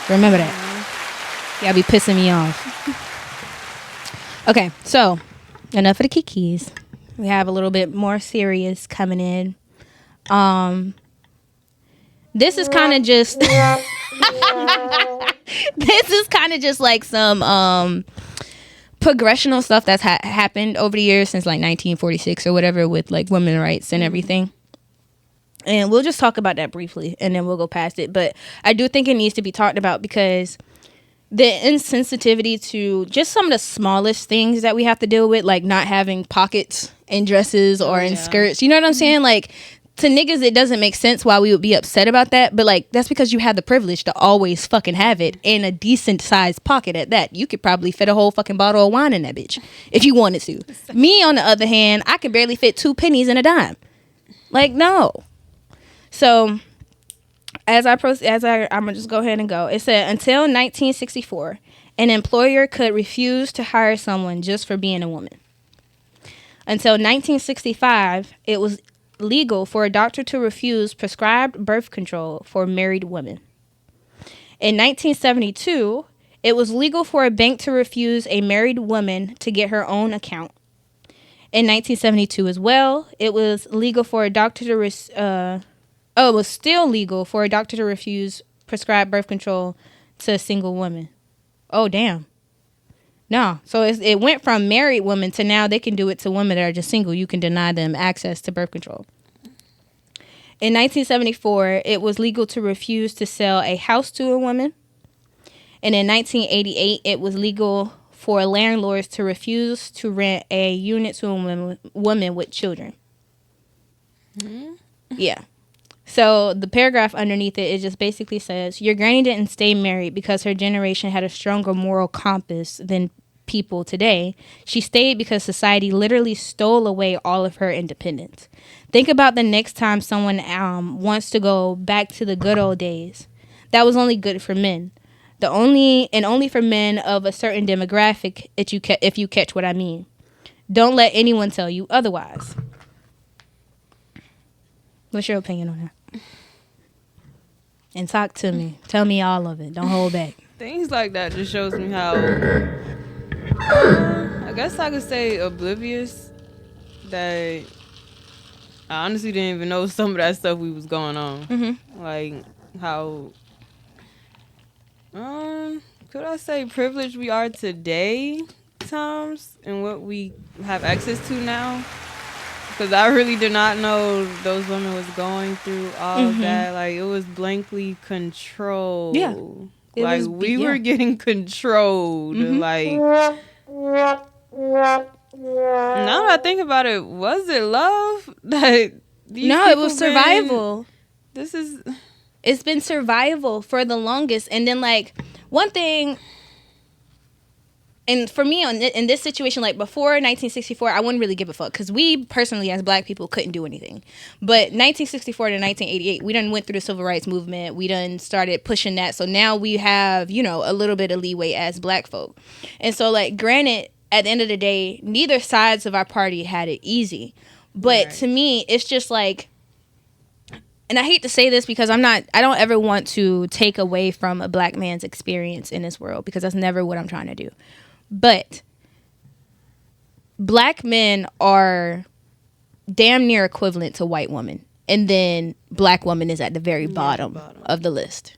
Speaker 2: Remember that. Y'all be pissing me off. Okay, so enough of the kikis. We have a little bit more serious coming in. This is kind of just this is kind of just like some progressional stuff that's happened over the years since like 1946 or whatever, with like women's rights and everything. And we'll just talk about that briefly and then we'll go past it. But I do think it needs to be talked about because the insensitivity to just some of the smallest things that we have to deal with, like not having pockets in dresses or in skirts. You know what I'm saying? Like, to niggas, it doesn't make sense why we would be upset about that. But like, that's because you have the privilege to always fucking have it in a decent sized pocket at that. You could probably fit a whole fucking bottle of wine in that bitch if you wanted to. Me, on the other hand, I could barely fit 2 pennies in a dime. Like, no. So I'm gonna just go ahead and go. It said, until 1964, an employer could refuse to hire someone just for being a woman. Until 1965, it was legal for a doctor to refuse prescribed birth control for married women. In 1972, It was legal for a bank to refuse a married woman to get her own account. In 1972 as well, it was legal for a doctor to it was still legal for a doctor to refuse prescribed birth control to a single woman. Oh, damn. No. So it went from married women to now they can do it to women that are just single. You can deny them access to birth control. In 1974, it was legal to refuse to sell a house to a woman. And in 1988, it was legal for landlords to refuse to rent a unit to a woman with children. Mm-hmm. Yeah. So the paragraph underneath it just basically says, your granny didn't stay married because her generation had a stronger moral compass than people today. She stayed because society literally stole away all of her independence. Think about the next time someone wants to go back to the good old days. That was only good for men. Only for men of a certain demographic, if you catch what I mean. Don't let anyone tell you otherwise. What's your opinion on that? And talk to me. Tell me all of it. Don't hold back.
Speaker 3: Things like that just shows me how, I guess I could say oblivious that I honestly didn't even know some of that stuff we was going on. Mm-hmm. Like how, could I say privileged we are today times and what we have access to now? Because I really did not know those women was going through all of that. Like, it was blankly controlled. Yeah. Like, we were getting controlled. Like, now that I think about it, was it love? Like,
Speaker 2: no, it was survival. It's been survival for the longest. And then, like, one thing... And for me, in this situation, like before 1964, I wouldn't really give a fuck because we personally, as black people, couldn't do anything. But 1964 to 1988, we done went through the civil rights movement. We done started pushing that. So now we have, a little bit of leeway as black folk. And so, like, granted, at the end of the day, neither sides of our party had it easy. But to me, it's just like, and I hate to say this because I don't ever want to take away from a black man's experience in this world because that's never what I'm trying to do. But black men are damn near equivalent to white women. And then black woman is at the very bottom of the list.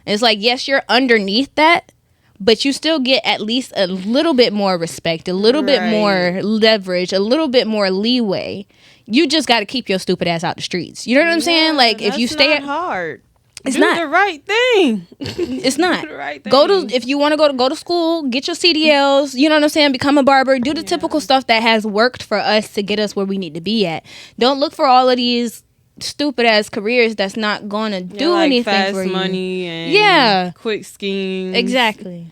Speaker 2: And it's like, yes, you're underneath that, but you still get at least a little bit more respect, a little bit more leverage, a little bit more leeway. You just got to keep your stupid ass out the streets. You know what I'm saying? Like, if you stay...
Speaker 3: That's not hard.
Speaker 2: It's
Speaker 3: do
Speaker 2: not
Speaker 3: the right thing.
Speaker 2: It's not.
Speaker 3: Do the right thing.
Speaker 2: If you want to go to school, get your CDLs, you know what I'm saying? Become a barber, do the typical stuff that has worked for us to get us where we need to be at. Don't look for all of these stupid ass careers that's not going to do
Speaker 3: like
Speaker 2: anything
Speaker 3: fast
Speaker 2: for you.
Speaker 3: Money and quick schemes.
Speaker 2: Exactly.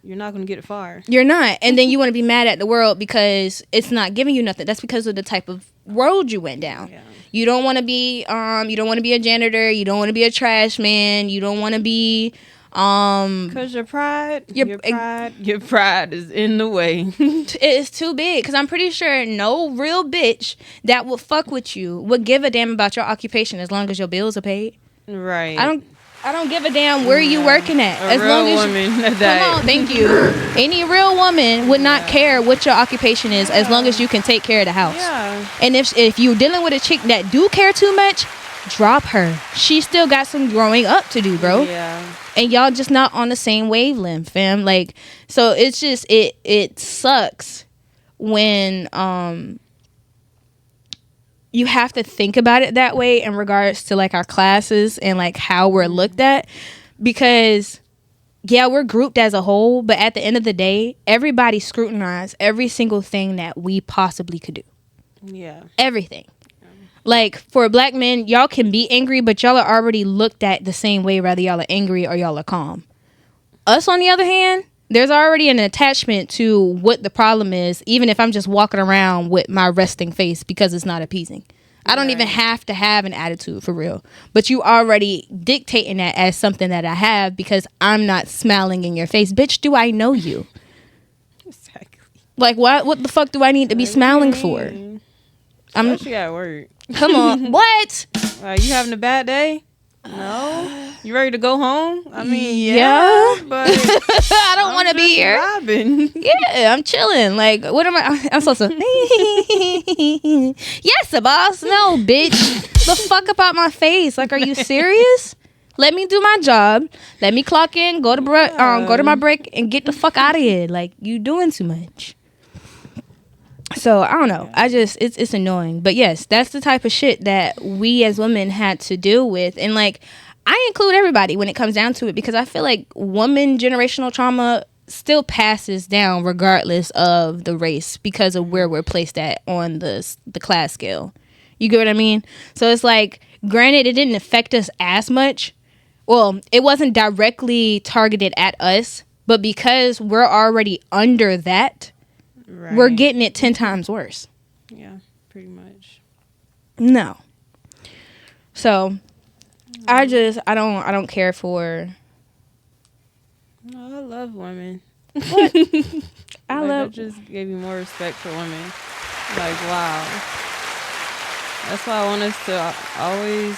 Speaker 3: You're not going to get it far.
Speaker 2: You're not. And then you want to be mad at the world because it's not giving you nothing. That's because of the type of road you went down. Yeah. You don't want to be a janitor. You don't want to be a trash man. You don't want to be
Speaker 3: because your pride is in the way.
Speaker 2: It's too big. Because I'm pretty sure no real bitch that would fuck with you would give a damn about your occupation as long as your bills are paid.
Speaker 3: Right.
Speaker 2: I don't give a damn where you working at.
Speaker 3: As long as
Speaker 2: come on, thank you. Any real woman would not care what your occupation is as long as you can take care of the house. Yeah. And if you're dealing with a chick that do care too much, drop her. She still got some growing up to do, bro. Yeah. And y'all just not on the same wavelength, fam. Like, so it's just it sucks when you have to think about it that way in regards to like our classes and like how we're looked at, because we're grouped as a whole, but at the end of the day, everybody scrutinized every single thing that we possibly could do. Yeah. Everything. Like, for black men, y'all can be angry, but y'all are already looked at the same way, whether y'all are angry or y'all are calm. Us, on the other hand, there's already an attachment to what the problem is, even if I'm just walking around with my resting face because it's not appeasing. I don't even have to have an attitude, for real. But you already dictating that as something that I have because I'm not smiling in your face. Bitch, do I know you? Exactly. Like, what the fuck do I need to be smiling for?
Speaker 3: Especially at work.
Speaker 2: Come on. What?
Speaker 3: You having a bad day? No. You ready to go home? I mean,
Speaker 2: yeah.
Speaker 3: but
Speaker 2: I don't want to be here.
Speaker 3: Vibing.
Speaker 2: Yeah, I'm chilling. Like, what am I? I'm supposed to. Yes, boss. No, bitch. The fuck about my face. Like, are you serious? Let me do my job. Let me clock in. Go to my break and get the fuck out of here. Like, you doing too much. So I don't know. I just it's annoying. But yes, that's the type of shit that we as women had to deal with. And like, I include everybody when it comes down to it, because I feel like woman generational trauma still passes down regardless of the race, because of where we're placed at on the class scale. You get what I mean? So it's like, granted, it didn't affect us as much. Well, it wasn't directly targeted at us, but because we're already under that, we're getting it 10 times worse.
Speaker 3: Yeah, pretty much.
Speaker 2: No. So I don't care for.
Speaker 3: No, I love women.
Speaker 2: What?
Speaker 3: I just gave you more respect for women. Like, wow. That's why I want us to always,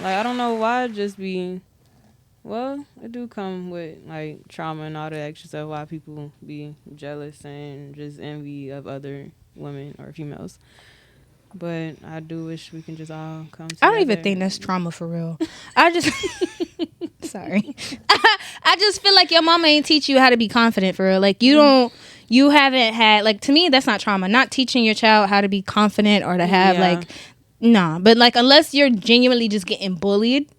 Speaker 3: like, I don't know why it just be, well, it do come with like trauma and all the extra stuff, why people be jealous and just envy of other women or females. But I do wish we can just all come together.
Speaker 2: I don't even think that's trauma for real. I just sorry. I just feel like your mama ain't teach you how to be confident for real. Like, you haven't had, like, to me that's not trauma. Not teaching your child how to be confident or to have like, nah. But like, unless you're genuinely just getting bullied,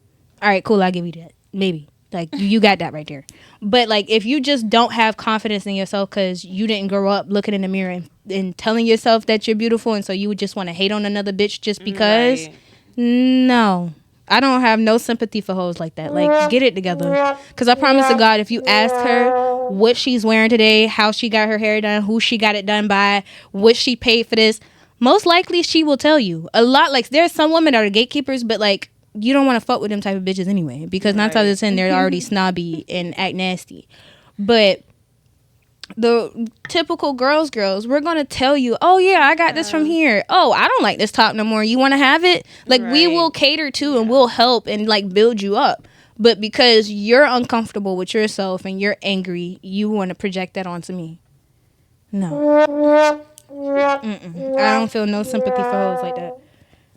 Speaker 2: all right, cool, I'll give you that. Maybe. Like, you got that right there. But like, if you just don't have confidence in yourself because you didn't grow up looking in the mirror and telling yourself that you're beautiful, and so you would just want to hate on another bitch just because, no. I don't have no sympathy for hoes like that. Like, get it together. Because I promise to God, if you ask her what she's wearing today, how she got her hair done, who she got it done by, what she paid for this, most likely she will tell you. A lot, like, there's some women that are gatekeepers, but like, you don't want to fuck with them type of bitches anyway, because 9 times out of 10 they're already snobby and act nasty. But the typical girls, we're gonna tell you, oh yeah, I got this from here. Oh, I don't like this top no more. You want to have it? Like, we will cater to and we'll help and like build you up. But because you're uncomfortable with yourself and you're angry, you want to project that onto me. No. I don't feel no sympathy for hoes like that.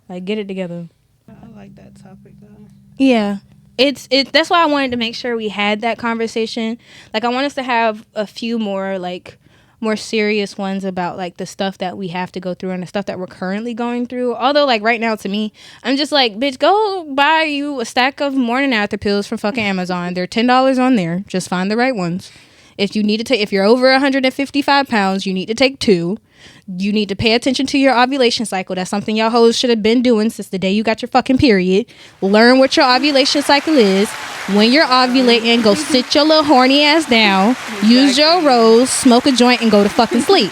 Speaker 2: Like, get it together.
Speaker 3: I like that topic though.
Speaker 2: Yeah. It's that's why I wanted to make sure we had that conversation. Like, I want us to have a few more like more serious ones about like the stuff that we have to go through and the stuff that we're currently going through. Although, like, right now to me, I'm just like, bitch, go buy you a stack of morning after pills from fucking Amazon. They're $10 on there. Just find the right ones. If you need to take, if you're over 155 pounds, you need to take 2. You need to pay attention to your ovulation cycle. That's something y'all hoes should have been doing since the day you got your fucking period. Learn what your ovulation cycle is. When you're ovulating, go sit your little horny ass down. Use your rose, smoke a joint, and go to fucking sleep.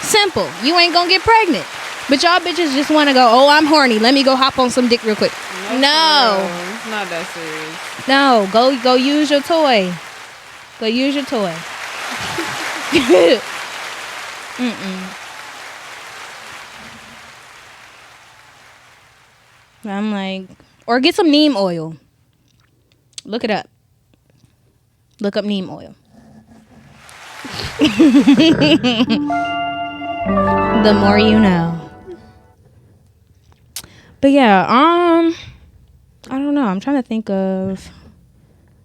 Speaker 2: Simple. You ain't gonna get pregnant. But y'all bitches just want to go, oh, I'm horny. Let me go hop on some dick real quick. No.
Speaker 3: It's not that serious.
Speaker 2: No. Go use your toy. Go use your toy. I'm like, or get some neem oil. Look it up. Look up neem oil. The more you know. But yeah, I don't know. I'm trying to think of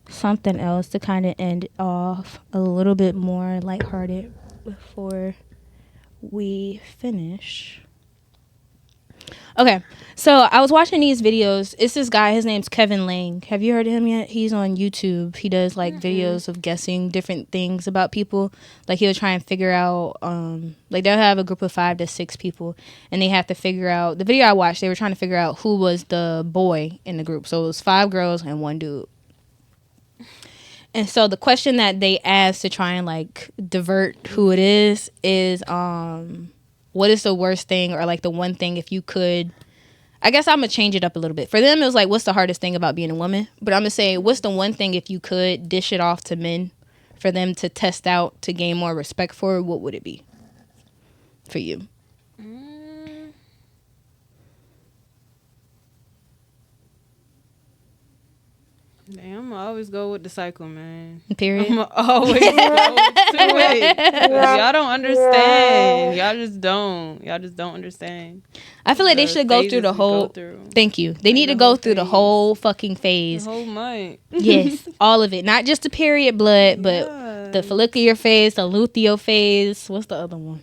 Speaker 2: something else to kind of end off a little bit more lighthearted before we finish. Okay, so I was watching these videos. It's this guy, his name's Kevin Lang. Have you heard of him yet? He's on YouTube. He does like videos of guessing different things about people. Like, he'll try and figure out, like, they'll have a group of 5 to 6 people and they have to figure out, the video I watched, they were trying to figure out who was the boy in the group. So it was 5 girls and 1 dude. And so the question that they asked to try and like divert who it is what is the worst thing, or like the one thing, if you could, I guess I'm gonna change it up a little bit. For them, it was like, what's the hardest thing about being a woman? But I'm gonna say, what's the one thing, if you could dish it off to men for them to test out to gain more respect for, what would it be for you?
Speaker 3: always go with the cycle, man.
Speaker 2: Period.
Speaker 3: I'm always go to it. 'Cause y'all don't understand. Y'all just don't understand.
Speaker 2: I feel like they should go through the whole. Thank you. They need to go through the whole fucking phase.
Speaker 3: The whole month.
Speaker 2: Yes, all of it. Not just the period blood, but the follicular phase, the luteal phase. What's the other one?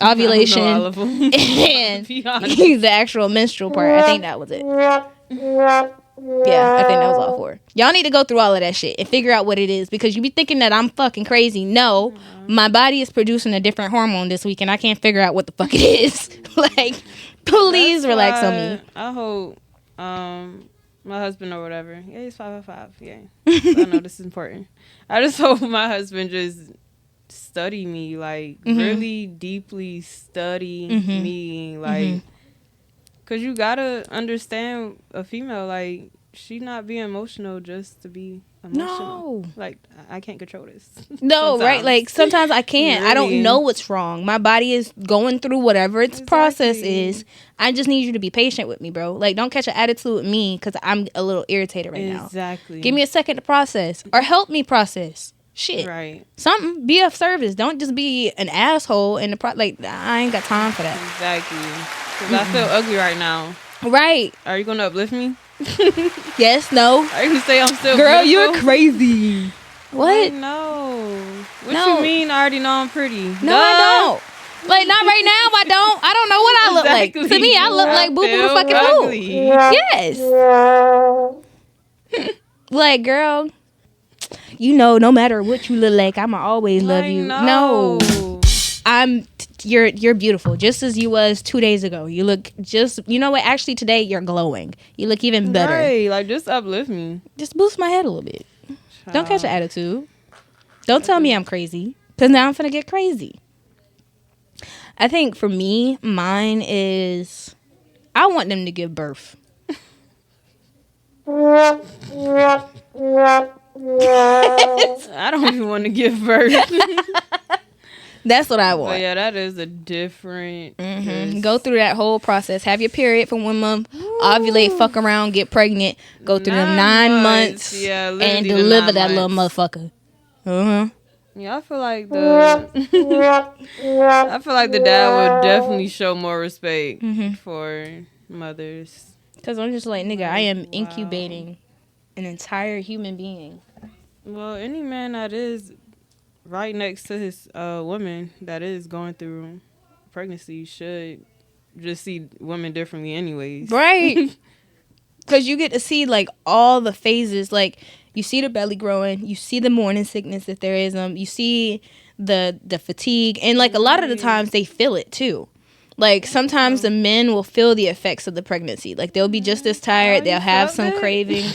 Speaker 2: Ovulation.
Speaker 3: I don't know all of them.
Speaker 2: And the actual menstrual part. I think that was it. Yeah, I think that was all four. Y'all need to go through all of that shit and figure out what it is, because you be thinking that I'm fucking crazy. No, my body is producing a different hormone this week and I can't figure out what the fuck it is. Like, please
Speaker 3: That's
Speaker 2: relax
Speaker 3: why
Speaker 2: on me.
Speaker 3: I hope my husband or whatever. Yeah, he's 5'5". Yeah, so I know this is important. I just hope my husband just study me, like really deeply study me, like. Cause you gotta understand a female, like, she not being emotional just to be emotional. No. Like, I can't control this.
Speaker 2: No, sometimes. Right? Like, sometimes I can't. Really? I don't know what's wrong. My body is going through whatever its process is. I just need you to be patient with me, bro. Like, don't catch an attitude with me because I'm a little irritated right now. Exactly. Give me a second to process, or help me process. Shit. Right. Something. Be of service. Don't just be an asshole in the like, I ain't got time for that.
Speaker 3: Exactly. Because I feel ugly right now.
Speaker 2: Right.
Speaker 3: Are you going to uplift me?
Speaker 2: Yes, no.
Speaker 3: Are you going to say I'm still
Speaker 2: Girl,
Speaker 3: beautiful?
Speaker 2: you're crazy. What?
Speaker 3: No. What you mean I already know I'm pretty?
Speaker 2: No, I don't. Like, not right now, I don't know what I look like. To me, I look like boo-boo the fucking boo. Yes. Like, girl, you know, no matter what you look like, I'ma always love you. No. You're beautiful, just as you was 2 days ago. You look you know what? Actually, today you're glowing. You look even better.
Speaker 3: Right, like, just uplift me.
Speaker 2: Just boost my head a little bit. Child. Don't catch an attitude. Don't tell me I'm crazy, because now I'm finna get crazy. I think for me, mine is I want them to give birth.
Speaker 3: I don't even want to give birth.
Speaker 2: That's what I want.
Speaker 3: But yeah, that is a different.
Speaker 2: Go through that whole process. Have your period for 1 month. Ovulate, fuck around, get pregnant. Go through them 9 months.
Speaker 3: Yeah,
Speaker 2: and deliver that little motherfucker.
Speaker 3: Yeah, I feel like the dad would definitely show more respect for mothers.
Speaker 2: Because I'm just like, nigga, I am incubating an entire human being.
Speaker 3: Well, any man that is right next to his woman that is going through pregnancy should just see women differently anyways.
Speaker 2: Right. Because you get to see, like, all the phases. Like, you see the belly growing. You see the morning sickness if there is them. You see the fatigue. And, like, a lot of the times they feel it, too. Like, sometimes the men will feel the effects of the pregnancy. Like, they'll be just as tired. They'll have some cravings.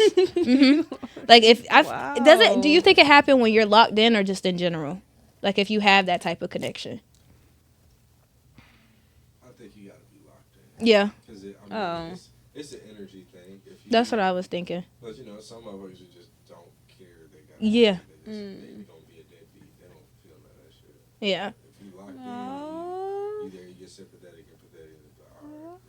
Speaker 2: Like, do you think it happened when you're locked in or just in general? Like, if you have that type of connection?
Speaker 6: I think you gotta be locked in.
Speaker 2: Yeah.
Speaker 6: Because it's an energy thing.
Speaker 2: That's what I was thinking.
Speaker 6: But, you know, some of us just don't care. They got
Speaker 2: yeah.
Speaker 6: They don't be a deadbeat. They don't feel none of that shit.
Speaker 2: Yeah.
Speaker 6: If you locked in, you get sympathetic and pathetic.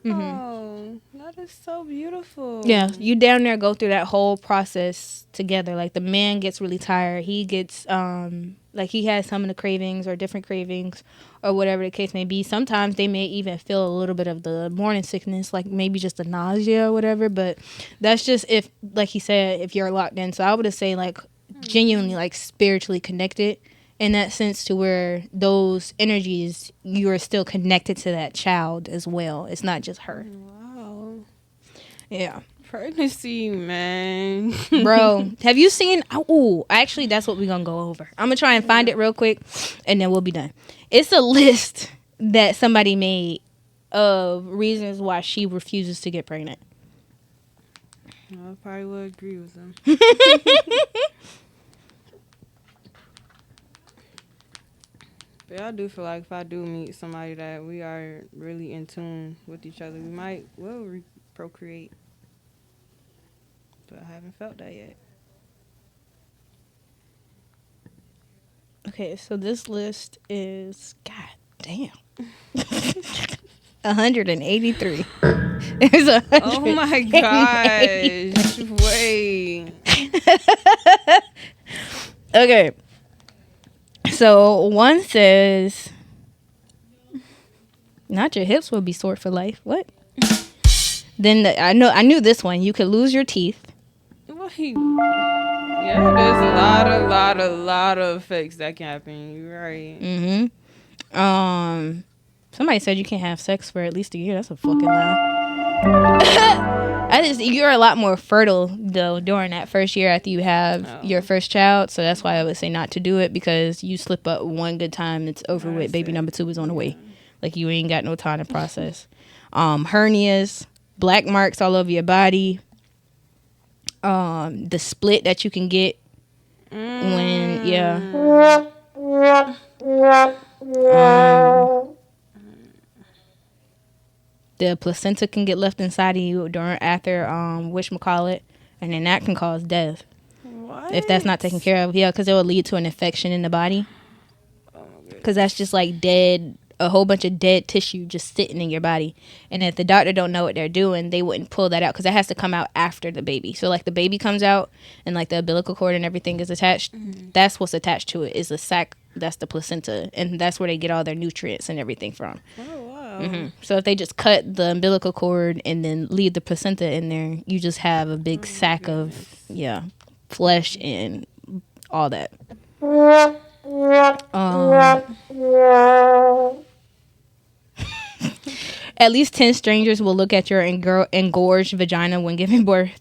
Speaker 3: Oh, that is so beautiful.
Speaker 2: Yeah, you down there go through that whole process together. Like, the man gets really tired. He gets, like, he has some of the cravings or different cravings or whatever the case may be. Sometimes they may even feel a little bit of the morning sickness, like maybe just the nausea or whatever. But that's just if, like he said, if you're locked in. So I would just say, like, genuinely, like, spiritually connected in that sense, to where those energies, you are still connected to that child as well. It's not just her.
Speaker 3: Wow.
Speaker 2: Yeah.
Speaker 3: Pregnancy, man.
Speaker 2: Bro, have you seen... Oh, actually, that's what we're going to go over. I'm going to try and find it real quick, and then we'll be done. It's a list that somebody made of reasons why she refuses to get pregnant.
Speaker 3: I probably would agree with them. But I do feel like if I do meet somebody that we are really in tune with each other, we will procreate. But I haven't felt that yet.
Speaker 2: Okay, so this list is, god damn, 183. It's 183.
Speaker 3: Oh my gosh! Wait.
Speaker 2: Okay. So one says, not your hips will be sore for life. What? Then I knew this one. You could lose your teeth.
Speaker 3: Yeah, there's a lot of effects that can happen. You're right.
Speaker 2: Somebody said you can't have sex for at least a year. That's a fucking lie. You're a lot more fertile though during that first year after you have your first child. So that's why I would say not to do it, because you slip up one good time, it's over with. Baby number 2 is on the way. Like, you ain't got no time to process. Hernias, black marks all over your body. The split that you can get when the placenta can get left inside of you after whatchamacallit, and then that can cause death. What? If that's not taken care of. Yeah, because it will lead to an infection in the body. Because that's just like a whole bunch of dead tissue just sitting in your body. And if the doctor don't know what they're doing, they wouldn't pull that out, because that has to come out after the baby. So like the baby comes out and like the umbilical cord and everything is attached. That's what's attached to it, is the sac. That's the placenta, and that's where they get all their nutrients and everything from. Oh wow. So if they just cut the umbilical cord and then leave the placenta in there, you just have a big sack of flesh and all that. At least 10 strangers will look at your engorged vagina when giving birth.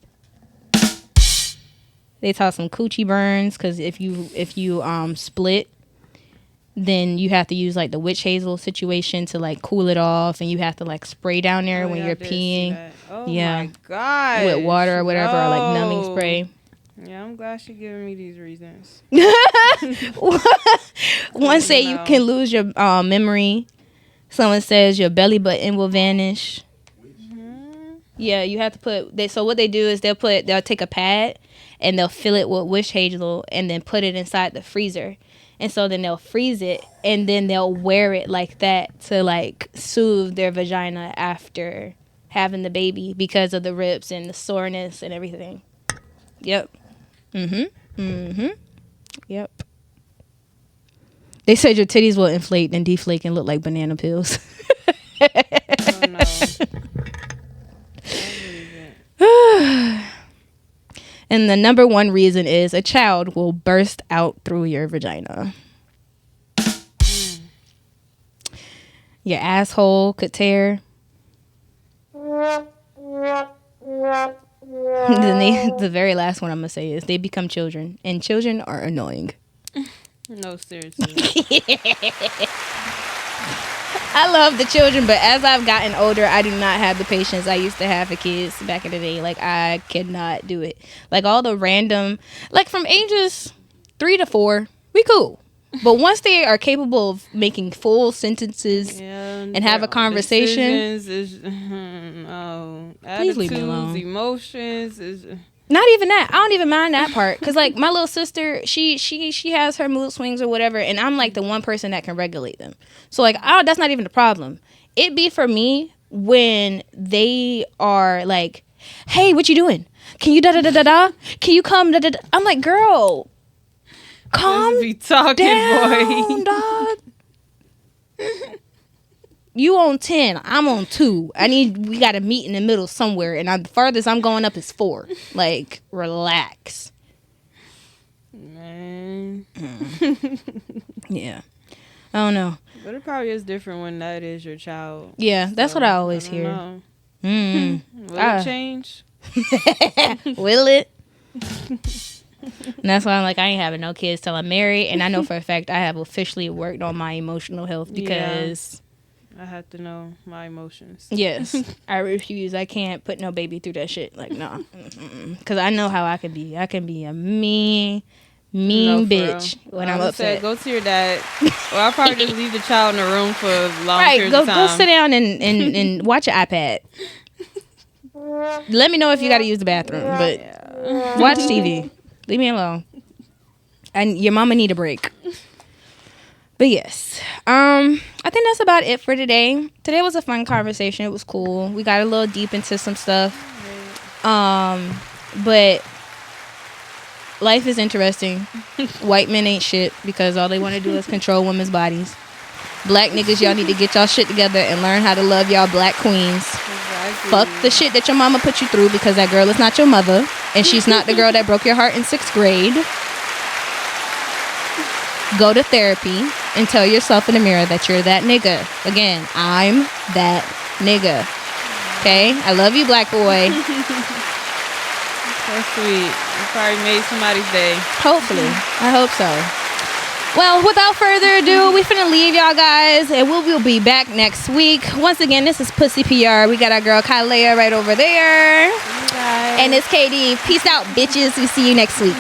Speaker 2: They taught some coochie burns, because if you split, then you have to use like the witch hazel situation to like cool it off, and you have to like spray down there when you're peeing.
Speaker 3: Oh my god!
Speaker 2: With water or whatever, or like numbing spray.
Speaker 3: Yeah, I'm glad she's giving me these reasons.
Speaker 2: One say you can lose your memory. Someone says your belly button will vanish. Yeah, you have to so what they do is they'll take a pad and they'll fill it with witch hazel and then put it inside the freezer. And so then they'll freeze it, and then they'll wear it like that to like soothe their vagina after having the baby, because of the rips and the soreness and everything. Yep. Yep. They said your titties will inflate and deflate and look like banana peels.
Speaker 3: Oh no.
Speaker 2: And the number one reason is a child will burst out through your vagina. Your asshole could tear. The very last one I'm going to say is they become children. And children are annoying.
Speaker 3: No, seriously.
Speaker 2: I love the children, but as I've gotten older, I do not have the patience I used to have for kids back in the day. Like, I cannot do it. Like, all the random, like from ages 3 to 4, we cool. But once they are capable of making full sentences and have a conversation, please leave me alone.
Speaker 3: Emotions
Speaker 2: not even that. I don't even mind that part, because like my little sister, she has her mood swings or whatever, and I'm like the one person that can regulate them. So like, that's not even the problem. It be for me when they are like, "Hey, what you doing? Can you da da da da da? Can you come da da da?" I'm like, "Girl, calm
Speaker 3: be talking,
Speaker 2: down,
Speaker 3: boy.
Speaker 2: dog. You on 10, I'm on 2. We got to meet in the middle somewhere, and the farthest I'm going up is 4. Like, relax."
Speaker 3: Man.
Speaker 2: Yeah. I don't know.
Speaker 3: But it probably is different when that is your child.
Speaker 2: Yeah, that's what I always hear.
Speaker 3: Will it change?
Speaker 2: Will it? And that's why I'm like, I ain't having no kids till I'm married. And I know for a fact I have officially worked on my emotional health, because
Speaker 3: I have to know my emotions.
Speaker 2: Yes. I refuse. I can't put no baby through that shit. Like, no. Because I know how I can be. I can be a mean bitch when I'm upset.
Speaker 3: Go to your dad. Or I'll probably just leave the child in the room for long periods of time.
Speaker 2: Go sit down and watch your iPad. Let me know if you got to use the bathroom. But watch TV. Leave me alone. And your mama need a break. But yes, I think that's about it for today. Today was a fun conversation. It was cool. We got a little deep into some stuff. But life is interesting. White men ain't shit because all they want to do is control women's bodies. Black niggas, y'all need to get y'all shit together and learn how to love y'all black queens. Exactly. Fuck the shit that your mama put you through because that girl is not your mother and she's not the girl that broke your heart in 6th grade. Go to therapy and tell yourself in the mirror that you're that nigga. Again, I'm that nigga. Okay? I love you, black boy.
Speaker 3: That's sweet. You probably made somebody's day.
Speaker 2: Hopefully. I hope so. Well, without further ado, we finna leave y'all guys, and we'll be back next week. Once again, this is Pussy PR. We got our girl Kylea right over there. And it's KD. Peace out, bitches. We see you next week.